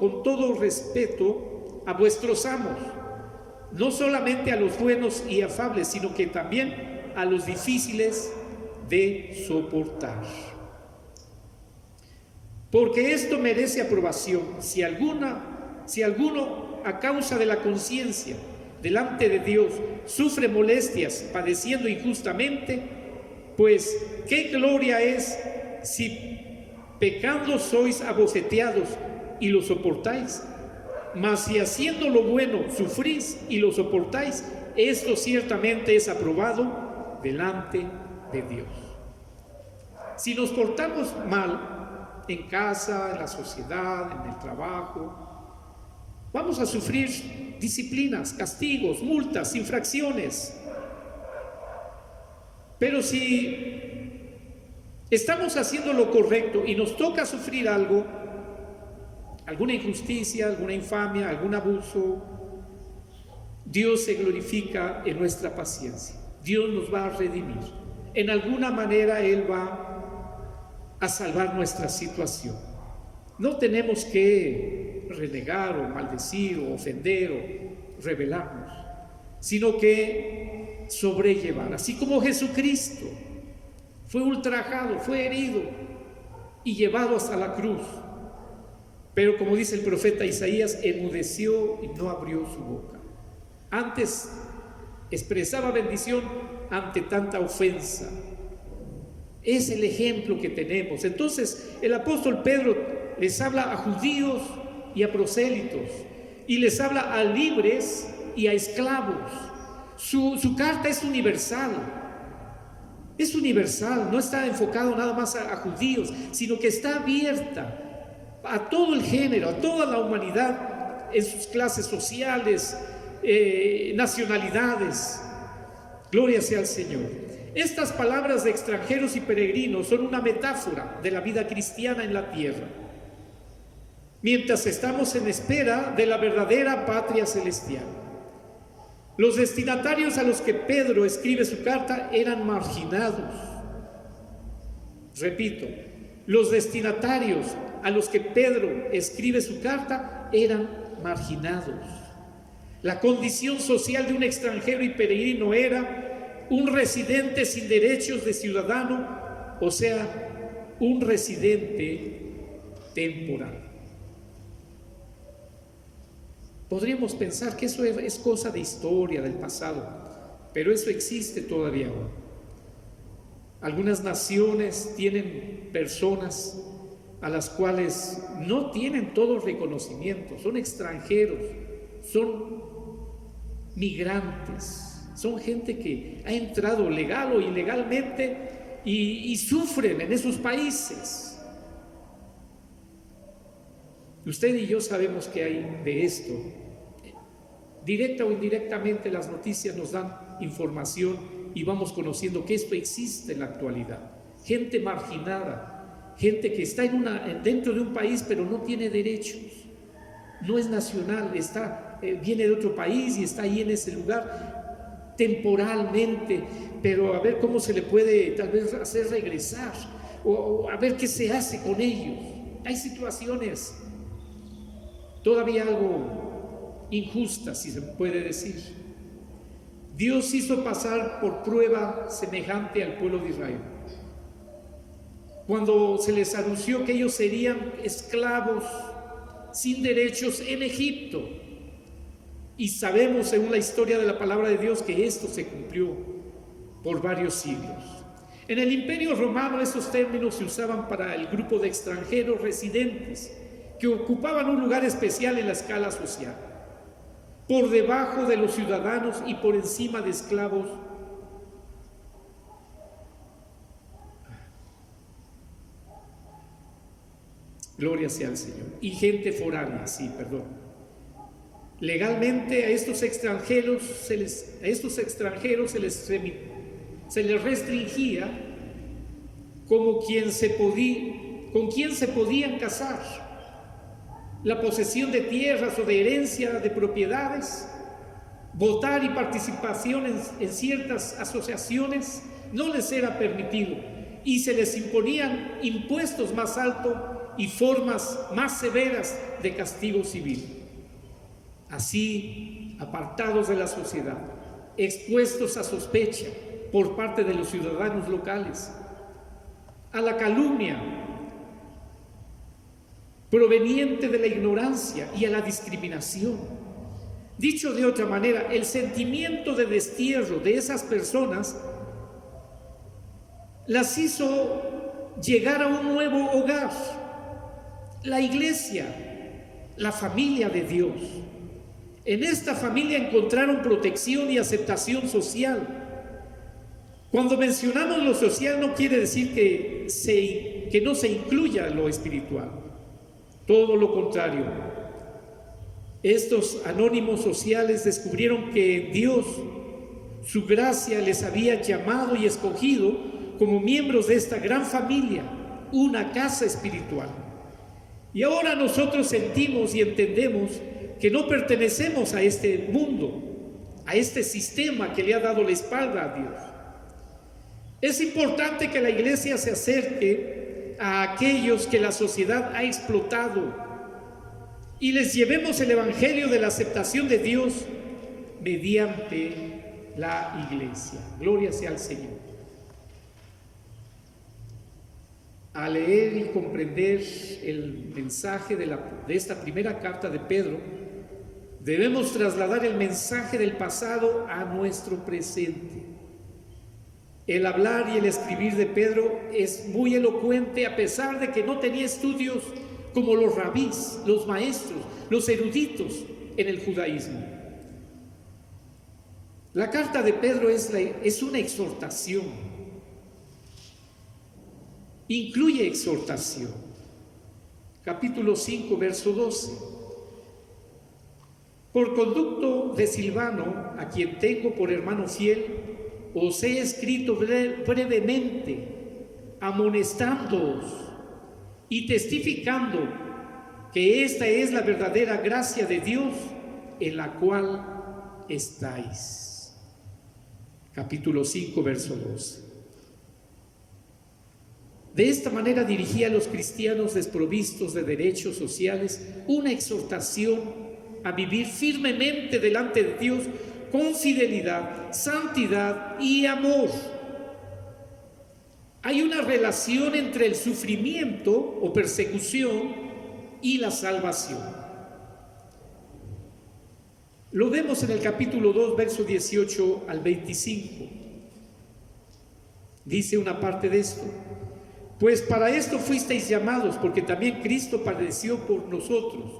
con todo respeto a vuestros amos, no solamente a los buenos y afables, sino que también a los difíciles de soportar. Porque esto merece aprobación, si alguno a causa de la conciencia delante de Dios sufre molestias padeciendo injustamente, pues qué gloria es si pecando sois abofeteados y lo soportáis. Mas si haciendo lo bueno sufrís y lo soportáis, esto ciertamente es aprobado delante de Dios. Si nos portamos mal en casa, en la sociedad, en el trabajo, vamos a sufrir disciplinas, castigos, multas, infracciones. Pero si estamos haciendo lo correcto y nos toca sufrir algo, alguna injusticia, alguna infamia, algún abuso, Dios se glorifica en nuestra paciencia. Dios nos va a redimir. En alguna manera Él va a salvar nuestra situación. No tenemos que renegar o maldecir o ofender o rebelarnos, sino que sobrellevar, así como Jesucristo fue ultrajado, fue herido y llevado hasta la cruz, pero como dice el profeta Isaías, enmudeció y no abrió su boca. Antes expresaba bendición ante tanta ofensa. Es el ejemplo que tenemos. Entonces el apóstol Pedro les habla a judíos y a prosélitos, y les habla a libres y a esclavos. Su carta es universal, no está enfocado nada más a judíos, sino que está abierta a todo el género, a toda la humanidad, en sus clases sociales, nacionalidades. Gloria sea al Señor. Estas palabras de extranjeros y peregrinos son una metáfora de la vida cristiana en la tierra, mientras estamos en espera de la verdadera patria celestial. Los destinatarios a los que Pedro escribe su carta eran marginados. Repito, los destinatarios a los que Pedro escribe su carta eran marginados. La condición social de un extranjero y peregrino era un residente sin derechos de ciudadano, o sea, un residente temporal. Podríamos pensar que eso es cosa de historia, del pasado, pero eso existe todavía ahora. Algunas naciones tienen personas a las cuales no tienen todo reconocimiento, son extranjeros, son migrantes, son gente que ha entrado legal o ilegalmente y sufren en esos países. Usted y yo sabemos que hay de esto. Directa o indirectamente las noticias nos dan información y vamos conociendo que esto existe en la actualidad. Gente marginada, gente que está dentro de un país pero no tiene derechos, no es nacional, viene de otro país y está ahí en ese lugar temporalmente, pero a ver cómo se le puede tal vez hacer regresar o a ver qué se hace con ellos. Hay situaciones todavía algo injustas, si se puede decir. Dios hizo pasar por prueba semejante al pueblo de Israel. Cuando se les anunció que ellos serían esclavos sin derechos en Egipto, y sabemos según la historia de la palabra de Dios que esto se cumplió por varios siglos. En el Imperio Romano esos términos se usaban para el grupo de extranjeros residentes que ocupaban un lugar especial en la escala social, por debajo de los ciudadanos y por encima de esclavos. Gloria sea al Señor. Y gente foránea, Legalmente a estos extranjeros se les restringía con quién se podían casar. La posesión de tierras o de herencia de propiedades, votar y participación en ciertas asociaciones no les era permitido y se les imponían impuestos más altos y formas más severas de castigo civil. Así, apartados de la sociedad, expuestos a sospecha por parte de los ciudadanos locales, a la calumnia proveniente de la ignorancia y a la discriminación. Dicho de otra manera, el sentimiento de destierro de esas personas las hizo llegar a un nuevo hogar, la iglesia, la familia de Dios. En esta familia encontraron protección y aceptación social. Cuando mencionamos lo social no quiere decir que no se incluya lo espiritual. Todo lo contrario. Estos anónimos sociales descubrieron que Dios, su gracia, les había llamado y escogido como miembros de esta gran familia, una casa espiritual. Y ahora nosotros sentimos y entendemos que no pertenecemos a este mundo, a este sistema que le ha dado la espalda a Dios. Es importante que la iglesia se acerque a aquellos que la sociedad ha explotado y les llevemos el evangelio de la aceptación de Dios mediante la iglesia. Gloria sea al Señor. Al leer y comprender el mensaje de esta primera carta de Pedro, debemos trasladar el mensaje del pasado a nuestro presente. El hablar y el escribir de Pedro es muy elocuente a pesar de que no tenía estudios como los rabís, los maestros, los eruditos en el judaísmo. La carta de Pedro es una exhortación, incluye exhortación. Capítulo 5, verso 12. Por conducto de Silvano, a quien tengo por hermano fiel, os he escrito brevemente, amonestándoos y testificando que esta es la verdadera gracia de Dios en la cual estáis. Capítulo 5, verso 12. De esta manera dirigía a los cristianos desprovistos de derechos sociales una exhortación a vivir firmemente delante de Dios con fidelidad, santidad y amor. Hay una relación entre el sufrimiento o persecución y la salvación. Lo vemos en el capítulo 2, verso 18 al 25. Dice una parte de esto: pues para esto fuisteis llamados, porque también Cristo padeció por nosotros,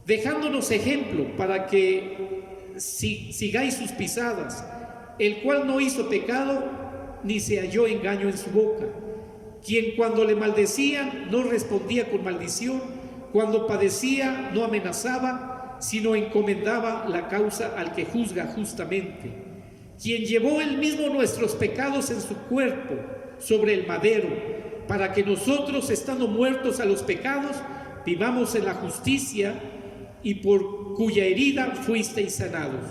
dejándonos ejemplo para que sigáis sus pisadas, el cual no hizo pecado, ni se halló engaño en su boca, quien cuando le maldecían no respondía con maldición, cuando padecía no amenazaba, sino encomendaba la causa al que juzga justamente, quien llevó él mismo nuestros pecados en su cuerpo sobre el madero, para que nosotros, estando muertos a los pecados, vivamos en la justicia, y por cuya herida fuisteis sanados.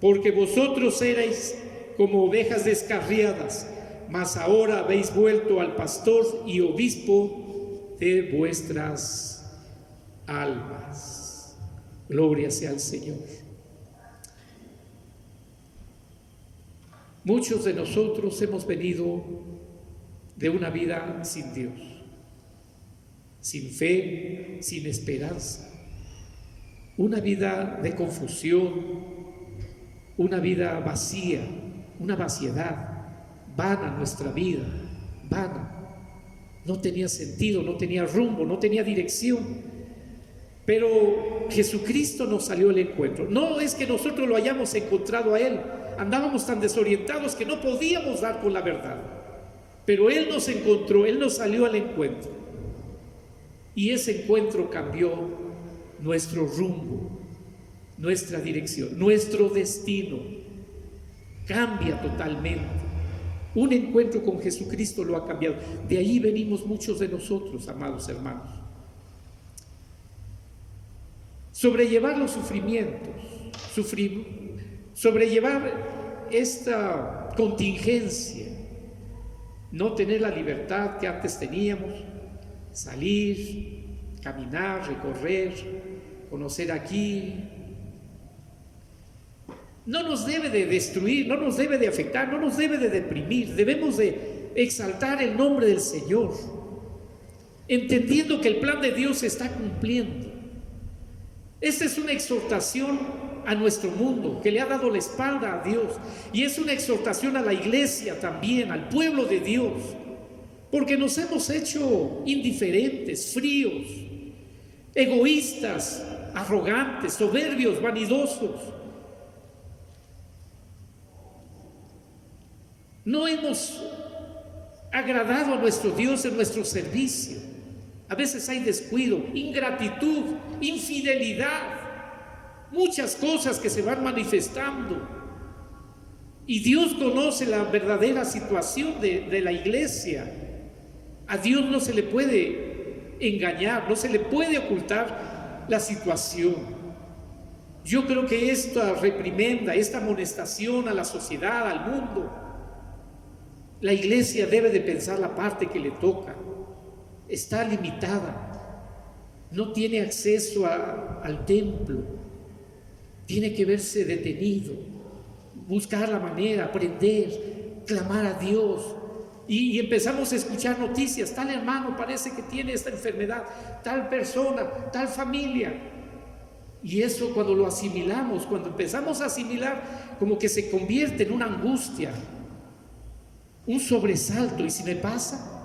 Porque vosotros erais como ovejas descarriadas, mas ahora habéis vuelto al pastor y obispo de vuestras almas. Gloria sea al Señor. Muchos de nosotros hemos venido de una vida sin Dios, sin fe, sin esperanza, una vida de confusión, una vida vacía, una vaciedad, vana nuestra vida, vana. No tenía sentido, no tenía rumbo, no tenía dirección. Pero Jesucristo nos salió al encuentro. No es que nosotros lo hayamos encontrado a Él, andábamos tan desorientados que no podíamos dar con la verdad. Pero Él nos encontró, Él nos salió al encuentro. Y ese encuentro cambió nuestro rumbo, nuestra dirección, nuestro destino. Cambia totalmente. Un encuentro con Jesucristo lo ha cambiado. De ahí venimos muchos de nosotros, amados hermanos. Sobrellevar los sufrimientos, sobrellevar esta contingencia, no tener la libertad que antes teníamos, salir, caminar, recorrer, conocer aquí, no nos debe de destruir, no nos debe de afectar, no nos debe de deprimir. Debemos de exaltar el nombre del Señor, entendiendo que el plan de Dios se está cumpliendo. Esta es una exhortación a nuestro mundo que le ha dado la espalda a Dios, y es una exhortación a la iglesia también, al pueblo de Dios, porque nos hemos hecho indiferentes, fríos, egoístas, arrogantes, soberbios, vanidosos. No hemos agradado a nuestro Dios en nuestro servicio. A veces hay descuido, ingratitud, infidelidad, muchas cosas que se van manifestando. Y Dios conoce la verdadera situación de la iglesia. A Dios no se le puede engañar, no se le puede ocultar la situación. Yo creo que esta reprimenda, esta amonestación a la sociedad, al mundo, la iglesia debe de pensar la parte que le toca. Está limitada, no tiene acceso al templo, tiene que verse detenido, buscar la manera, aprender, clamar a Dios. Y empezamos a escuchar noticias: tal hermano parece que tiene esta enfermedad, tal persona, tal familia. Y eso, cuando lo asimilamos, cuando empezamos a asimilar, como que se convierte en una angustia, un sobresalto. ¿Y si me pasa?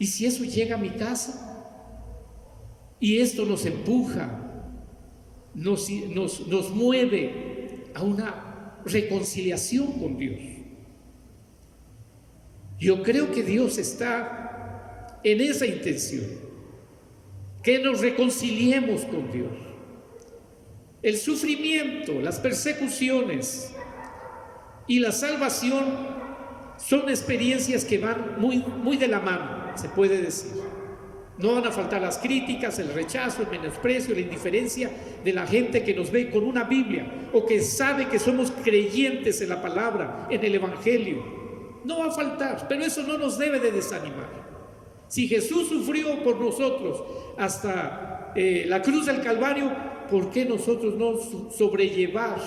¿Y si eso llega a mi casa? Y esto nos empuja, nos mueve a una reconciliación con Dios. Yo creo que Dios está en esa intención, que nos reconciliemos con Dios. El sufrimiento, las persecuciones y la salvación son experiencias que van muy de la mano, se puede decir. No van a faltar las críticas, el rechazo, el menosprecio, la indiferencia de la gente que nos ve con una Biblia o que sabe que somos creyentes en la palabra, en el Evangelio. No va a faltar, pero eso no nos debe de desanimar. Si Jesús sufrió por nosotros hasta la cruz del Calvario, ¿por qué nosotros no sobrellevar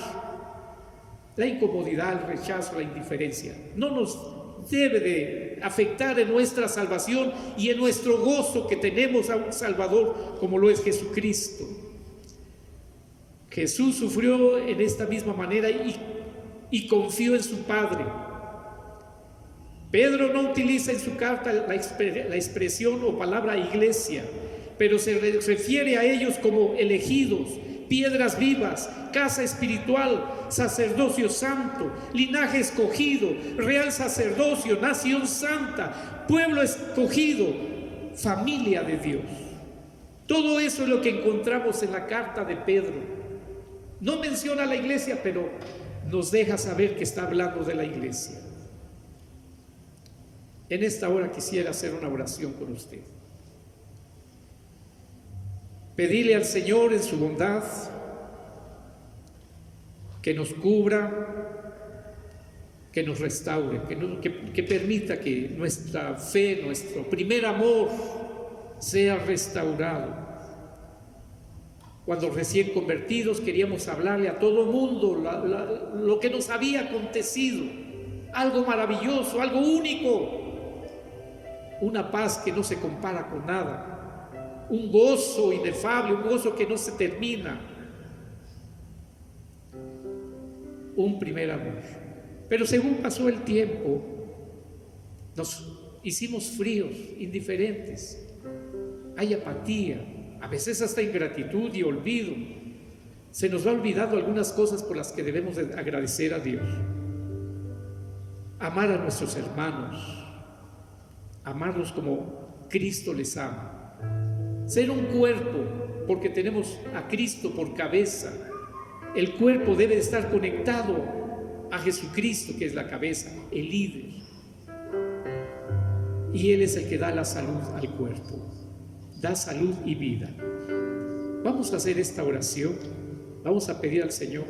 la incomodidad, el rechazo, la indiferencia? No nos debe de afectar en nuestra salvación y en nuestro gozo que tenemos a un Salvador como lo es Jesucristo. Jesús sufrió en esta misma manera y confió en su Padre. Pedro no utiliza en su carta la expresión o palabra iglesia, pero se refiere a ellos como elegidos, piedras vivas, casa espiritual, sacerdocio santo, linaje escogido, real sacerdocio, nación santa, pueblo escogido, familia de Dios. Todo eso es lo que encontramos en la carta de Pedro. No menciona la iglesia, pero nos deja saber que está hablando de la iglesia. En esta hora quisiera hacer una oración con usted. Pedirle al Señor en su bondad que nos cubra, que nos restaure, que permita que nuestra fe, nuestro primer amor sea restaurado. Cuando recién convertidos queríamos hablarle a todo mundo lo que nos había acontecido, algo maravilloso, algo único, una paz que no se compara con nada, un gozo inefable, un gozo que no se termina, un primer amor. Pero según pasó el tiempo, nos hicimos fríos, indiferentes, hay apatía, a veces hasta ingratitud y olvido. Se nos va olvidando algunas cosas por las que debemos de agradecer a Dios. Amar a nuestros hermanos, amarlos como Cristo les ama, ser un cuerpo, porque tenemos a Cristo por cabeza. El cuerpo debe de estar conectado a Jesucristo, que es la cabeza, el líder, y Él es el que da la salud al cuerpo, da salud y vida. Vamos a hacer esta oración, vamos a pedir al Señor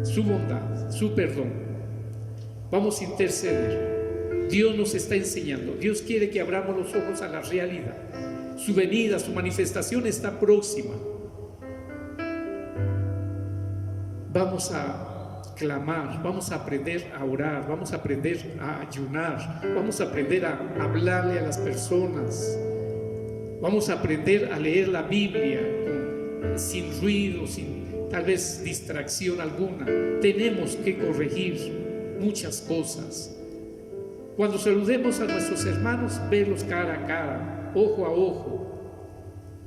su bondad, su perdón, vamos a interceder. Dios nos está enseñando, Dios quiere que abramos los ojos a la realidad. Su venida, su manifestación está próxima. Vamos a clamar, vamos a aprender a orar, vamos a aprender a ayunar, vamos a aprender a hablarle a las personas, vamos a aprender a leer la Biblia sin ruido, sin tal vez distracción alguna. Tenemos que corregir muchas cosas. Cuando saludemos a nuestros hermanos, verlos cara a cara, ojo a ojo,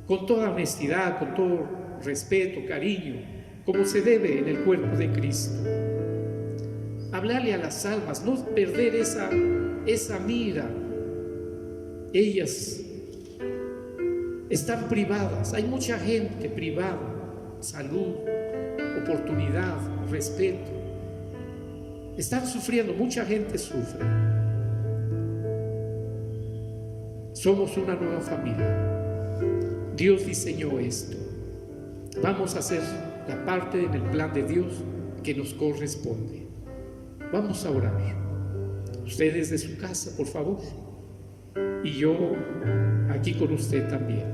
con toda honestidad, con todo respeto, cariño, como se debe en el cuerpo de Cristo. Hablarle a las almas, no perder esa mira. Ellas están privadas, hay mucha gente privada, salud, oportunidad, respeto. Están sufriendo, mucha gente sufre. Somos una nueva familia. Dios diseñó esto. Vamos a hacer la parte en el plan de Dios que nos corresponde. Vamos a orar. Ustedes de su casa, por favor, y yo aquí con usted también.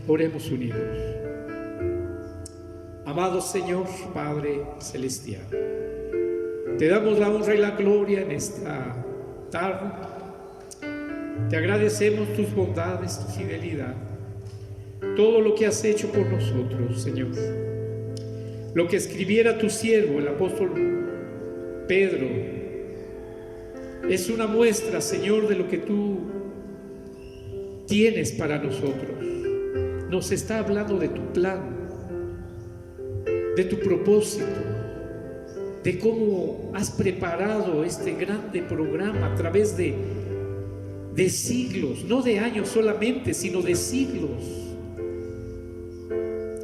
Oremos unidos. Amado Señor, Padre Celestial, te damos la honra y la gloria en esta tarde. Te agradecemos tus bondades, tu fidelidad, todo lo que has hecho por nosotros, Señor. Lo que escribiera tu siervo, el apóstol Pedro, es una muestra, Señor, de lo que tú tienes para nosotros. Nos está hablando de tu plan, de tu propósito, de cómo has preparado este grande programa a través de siglos, no de años solamente, sino de siglos.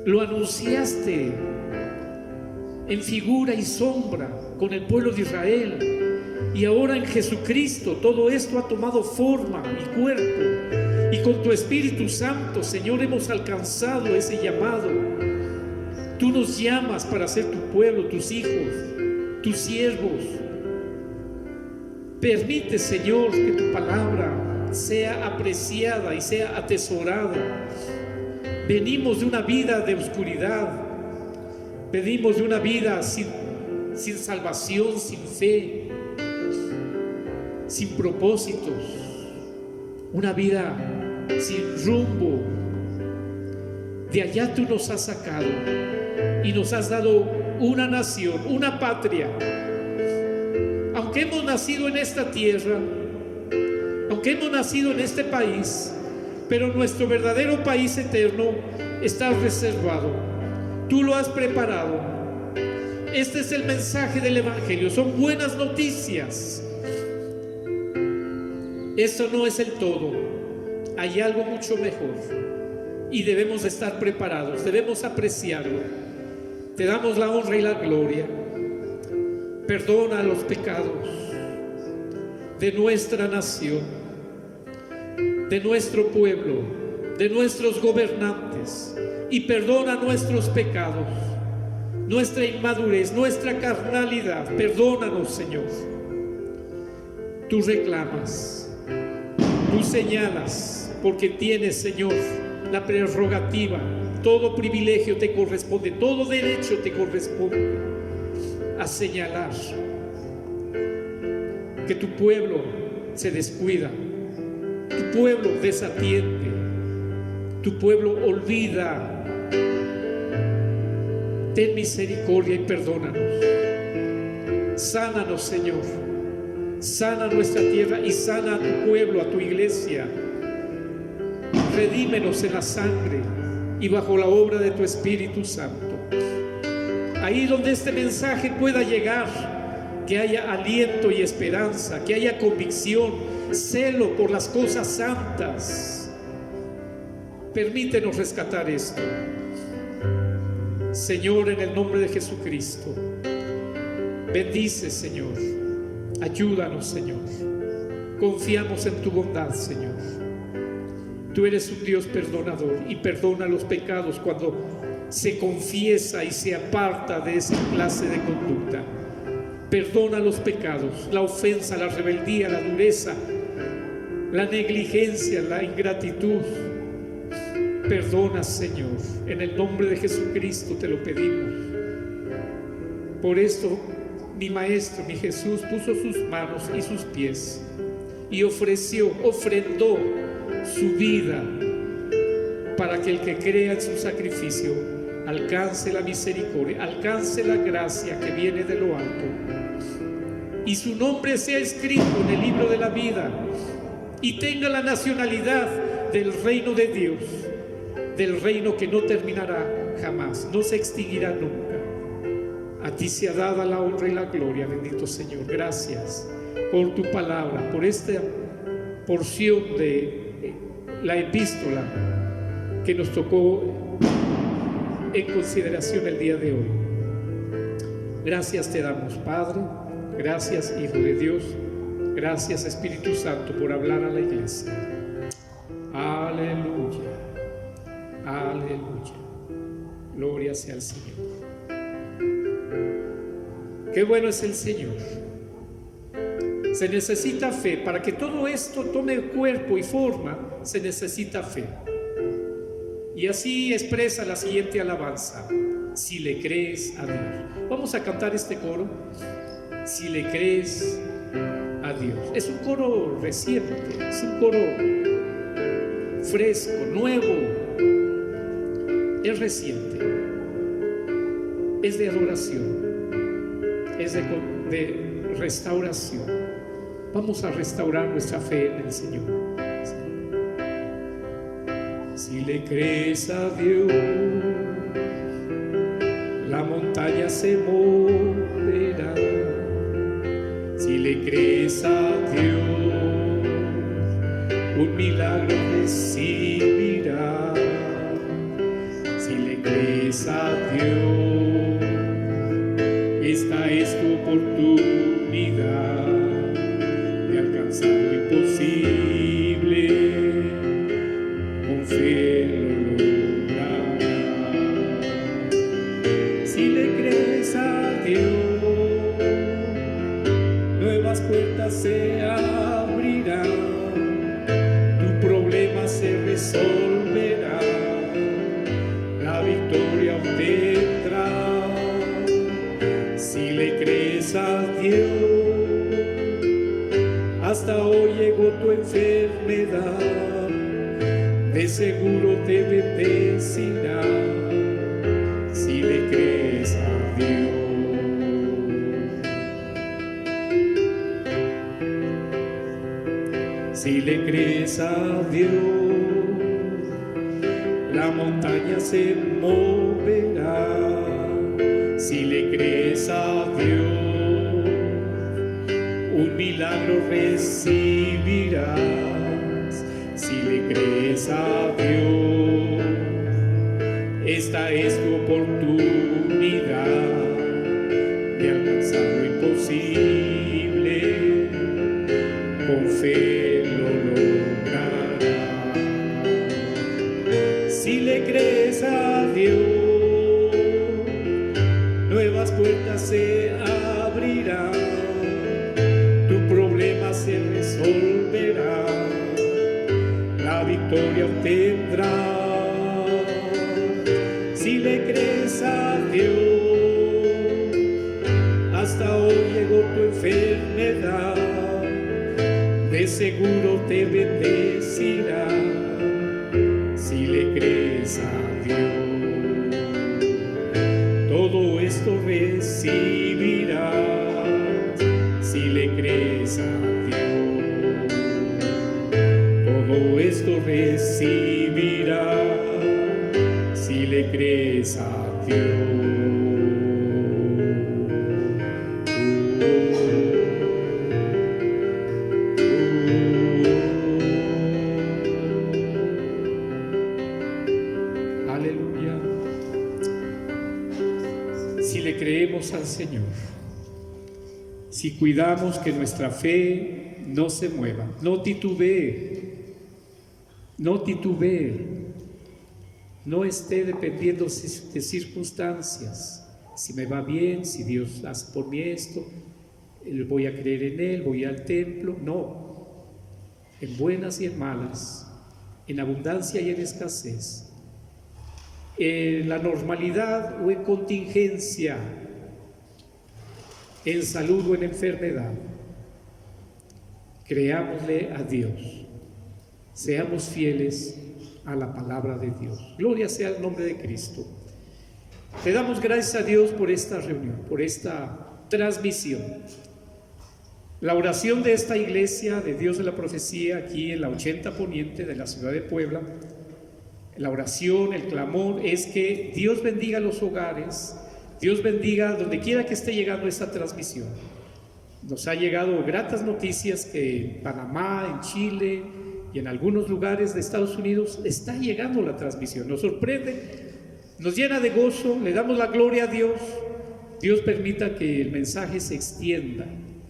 Lo anunciaste en figura y sombra con el pueblo de Israel, y ahora en Jesucristo todo esto ha tomado forma y cuerpo, y con tu Espíritu Santo, Señor, hemos alcanzado ese llamado. Tú nos llamas para ser tu pueblo, tus hijos, tus siervos. Permite, Señor, que tu palabra sea apreciada y sea atesorada. Venimos de una vida de oscuridad, venimos de una vida sin salvación, sin fe, sin propósitos, una vida sin rumbo. De allá tú nos has sacado y nos has dado una nación, una patria. aunque hemos nacido en esta tierra, aunque hemos nacido en este país, pero nuestro verdadero país eterno está reservado. Tú lo has preparado. Este es el mensaje del Evangelio. Son buenas noticias. Eso no es el todo. Hay algo mucho mejor. Y debemos estar preparados. Debemos apreciarlo. Te damos la honra y la gloria. Perdona los pecados de nuestra nación, de nuestro pueblo, de nuestros gobernantes, y perdona nuestros pecados, nuestra inmadurez, nuestra carnalidad. Perdónanos, Señor. Tú reclamas, tú señalas, porque tienes, Señor, la prerrogativa. Todo privilegio te corresponde, todo derecho te corresponde a señalar que tu pueblo se descuida, tu pueblo desatiende, tu pueblo olvida. Ten misericordia y perdónanos. Sánanos, Señor. Sana nuestra tierra y sana a tu pueblo, a tu iglesia. Redímenos en la sangre y bajo la obra de tu Espíritu Santo. Ahí donde este mensaje pueda llegar, que haya aliento y esperanza, que haya convicción, celo por las cosas santas. Permítenos rescatar esto, Señor, en el nombre de Jesucristo. Bendice, Señor. Ayúdanos, Señor. Confiamos en tu bondad, Señor. Tú eres un Dios perdonador y perdona los pecados cuando se confiesa y se aparta de esa clase de conducta. Perdona los pecados, la ofensa, la rebeldía, la dureza, la negligencia, la ingratitud. Perdona, Señor, en el nombre de Jesucristo te lo pedimos. Por esto mi Maestro, mi Jesús, puso sus manos y sus pies y ofrendó su vida para que el que crea en su sacrificio alcance la misericordia, alcance la gracia que viene de lo alto, y su nombre sea escrito en el libro de la vida y tenga la nacionalidad del reino de Dios, del reino que no terminará jamás, no se extinguirá nunca. A ti sea dada la honra y la gloria, bendito Señor. Gracias por tu palabra, por esta porción de la epístola que nos tocó en consideración el día de hoy. Gracias te damos, Padre. Gracias, Hijo de Dios. Gracias, Espíritu Santo, por hablar a la iglesia. Aleluya. Aleluya. Gloria sea al Señor. Qué bueno es el Señor. Se necesita fe. Para que todo esto tome cuerpo y forma, se necesita fe. Y así expresa la siguiente alabanza: si le crees a Dios. Vamos a cantar este coro: si le crees a Dios. Es un coro reciente, es un coro fresco, nuevo, es reciente, es de adoración, es de restauración. Vamos a restaurar nuestra fe en el Señor. Si le crees a Dios, la montaña se moverá. Si le crees a Dios, un milagro recibirá. Si le crees a Dios, esta es tu oportunidad de alcanzar lo imposible. Con fe lo lograrás. Si le crees a Dios, nuevas puertas se abrirán, tu problema se resolverá, la victoria obtendrás. Si le crees a Dios, hasta hoy llegó tu enfermedad, de seguro te bendecirá. Si le crees a Dios, Si le crees a Dios, la montaña se moverá. Si le crees a Dios, un milagro recibirás. Si le crees a Dios, esta es tu oportunidad de alcanzar lo imposible. Con fe lo lograrás. Si le crees a Dios, nuevas puertas se abrirán, tu problema se resolverá, la victoria obtendrás. Si le crees a Dios, hasta hoy llegó tu enfermedad, de seguro te bendecirá. Si le crees a Dios, todo esto recibirás. Si le crees a Dios, todo esto recibirás. Si le crees a Dios. Aleluya. Si le creemos al Señor, si cuidamos que nuestra fe no se mueva, no titubee, no titubee, no esté dependiendo de circunstancias. Si me va bien, si Dios hace por mí esto, voy a creer en Él, voy al templo. No, en buenas y en malas, en abundancia y en escasez, en la normalidad o en contingencia, en salud o en enfermedad, creámosle a Dios, seamos fieles a la palabra de Dios. Gloria sea el nombre de Cristo. Te damos gracias a Dios por esta reunión, por esta transmisión. La oración de esta iglesia de Dios de la Profecía aquí en la 80 Poniente de la ciudad de Puebla, la oración, el clamor es que Dios bendiga los hogares, Dios bendiga donde quiera que esté llegando esta transmisión. Nos ha llegado gratas noticias que en Panamá, en Chile y en algunos lugares de Estados Unidos está llegando la transmisión. Nos sorprende, nos llena de gozo, le damos la gloria a Dios. Dios permita que el mensaje se extienda.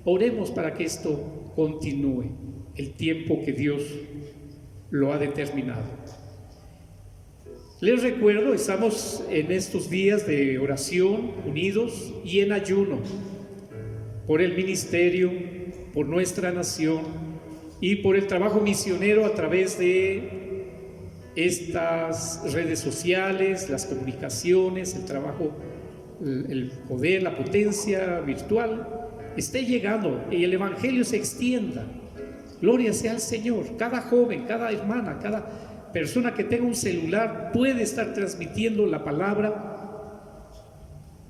Oremos para que esto continúe el tiempo que Dios lo ha determinado. Les recuerdo, estamos en estos días de oración, unidos y en ayuno, por el ministerio, por nuestra nación y por el trabajo misionero a través de estas redes sociales, las comunicaciones, el trabajo, el poder, la potencia virtual, esté llegando y el evangelio se extienda. Gloria sea al Señor. Cada joven, cada hermana, cada persona que tenga un celular puede estar transmitiendo la palabra,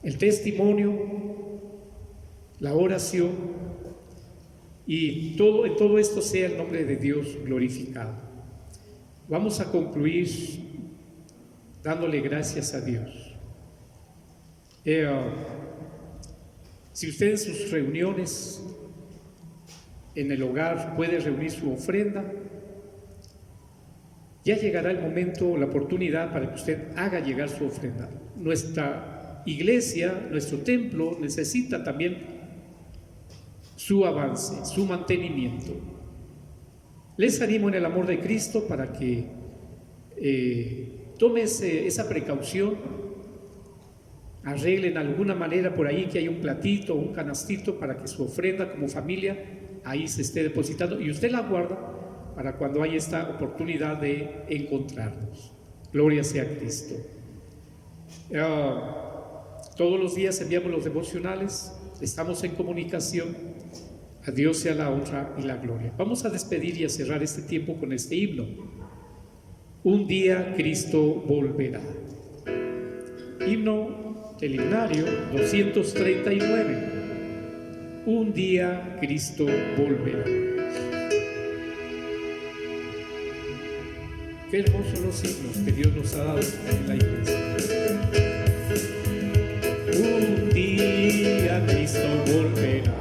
el testimonio, la oración, y todo esto sea el nombre de Dios glorificado. Vamos a concluir dándole gracias a Dios. Si usted en sus reuniones en el hogar puede reunir su ofrenda, ya llegará el momento, la oportunidad para que usted haga llegar su ofrenda. Nuestra iglesia, nuestro templo necesita también su avance, su mantenimiento. Les animo en el amor de Cristo para que tome esa precaución, arreglen de alguna manera por ahí que hay un platito o un canastito para que su ofrenda como familia ahí se esté depositando y usted la guarda para cuando haya esta oportunidad de encontrarnos. Gloria sea a Cristo. Todos los días enviamos los devocionales, estamos en comunicación. A Dios sea la honra y la gloria. Vamos a despedir y a cerrar este tiempo con este himno. Un día Cristo volverá. Himno del himnario 239. Un día Cristo volverá. Qué hermosos los signos que Dios nos ha dado en la iglesia. Un día Cristo volverá.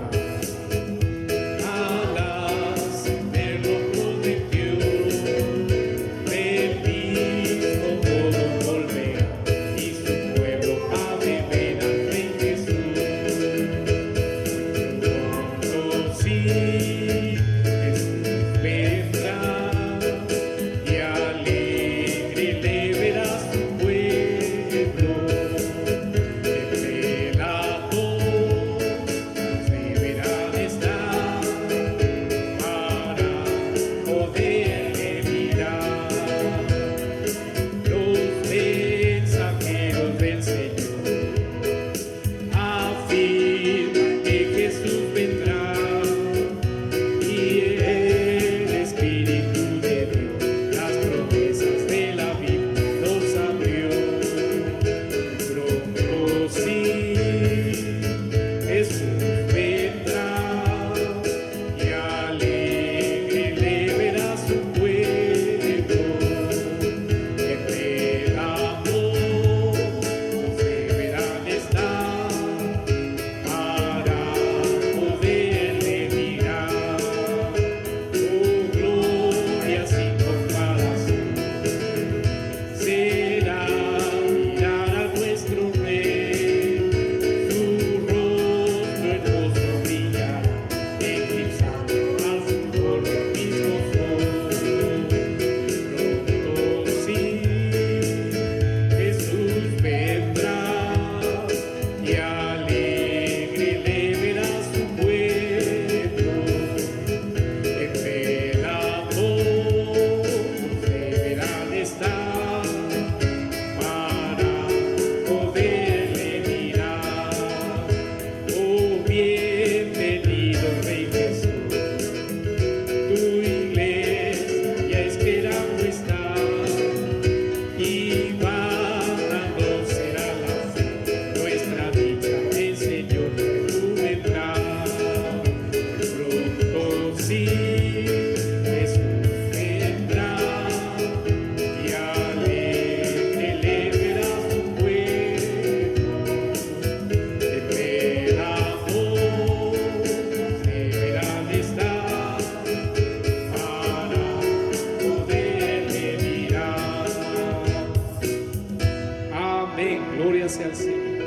Gloria sea al Señor.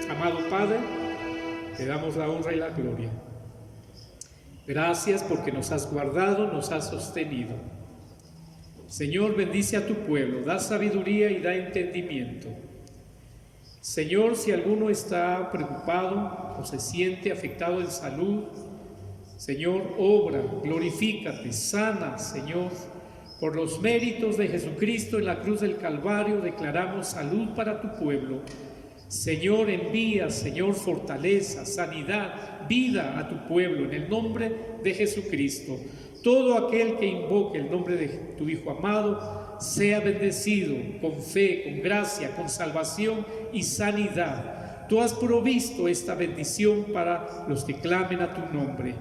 Amado Padre, te damos la honra y la gloria. Gracias porque nos has guardado, nos has sostenido. Señor, bendice a tu pueblo, da sabiduría y da entendimiento. Señor, si alguno está preocupado o se siente afectado en salud, Señor, obra, glorifícate, sana, Señor. Por los méritos de Jesucristo en la cruz del Calvario, declaramos salud para tu pueblo. Señor, envía, Señor, fortaleza, sanidad, vida a tu pueblo en el nombre de Jesucristo. Todo aquel que invoque el nombre de tu Hijo amado sea bendecido con fe, con gracia, con salvación y sanidad. Tú has provisto esta bendición para los que clamen a tu nombre.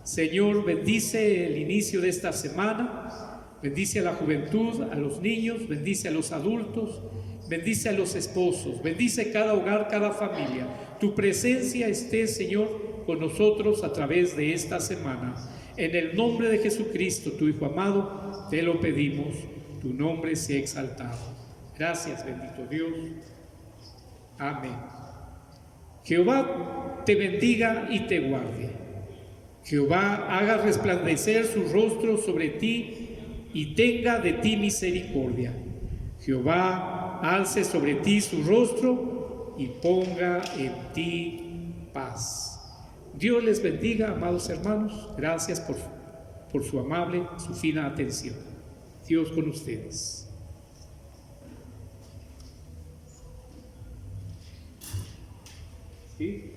Señor, bendice el inicio de esta semana. Bendice a la juventud, a los niños, bendice a los adultos, bendice a los esposos, bendice cada hogar, cada familia. Tu presencia esté, Señor, con nosotros a través de esta semana. En el nombre de Jesucristo, tu Hijo amado, te lo pedimos. Tu nombre sea exaltado. Gracias, bendito Dios. Amén. Jehová te bendiga y te guarde. Jehová haga resplandecer su rostro sobre ti y tenga de ti misericordia. Jehová alce sobre ti su rostro y ponga en ti paz. Dios les bendiga, amados hermanos. Gracias por su amable, su fina atención. Dios con ustedes. ¿Sí?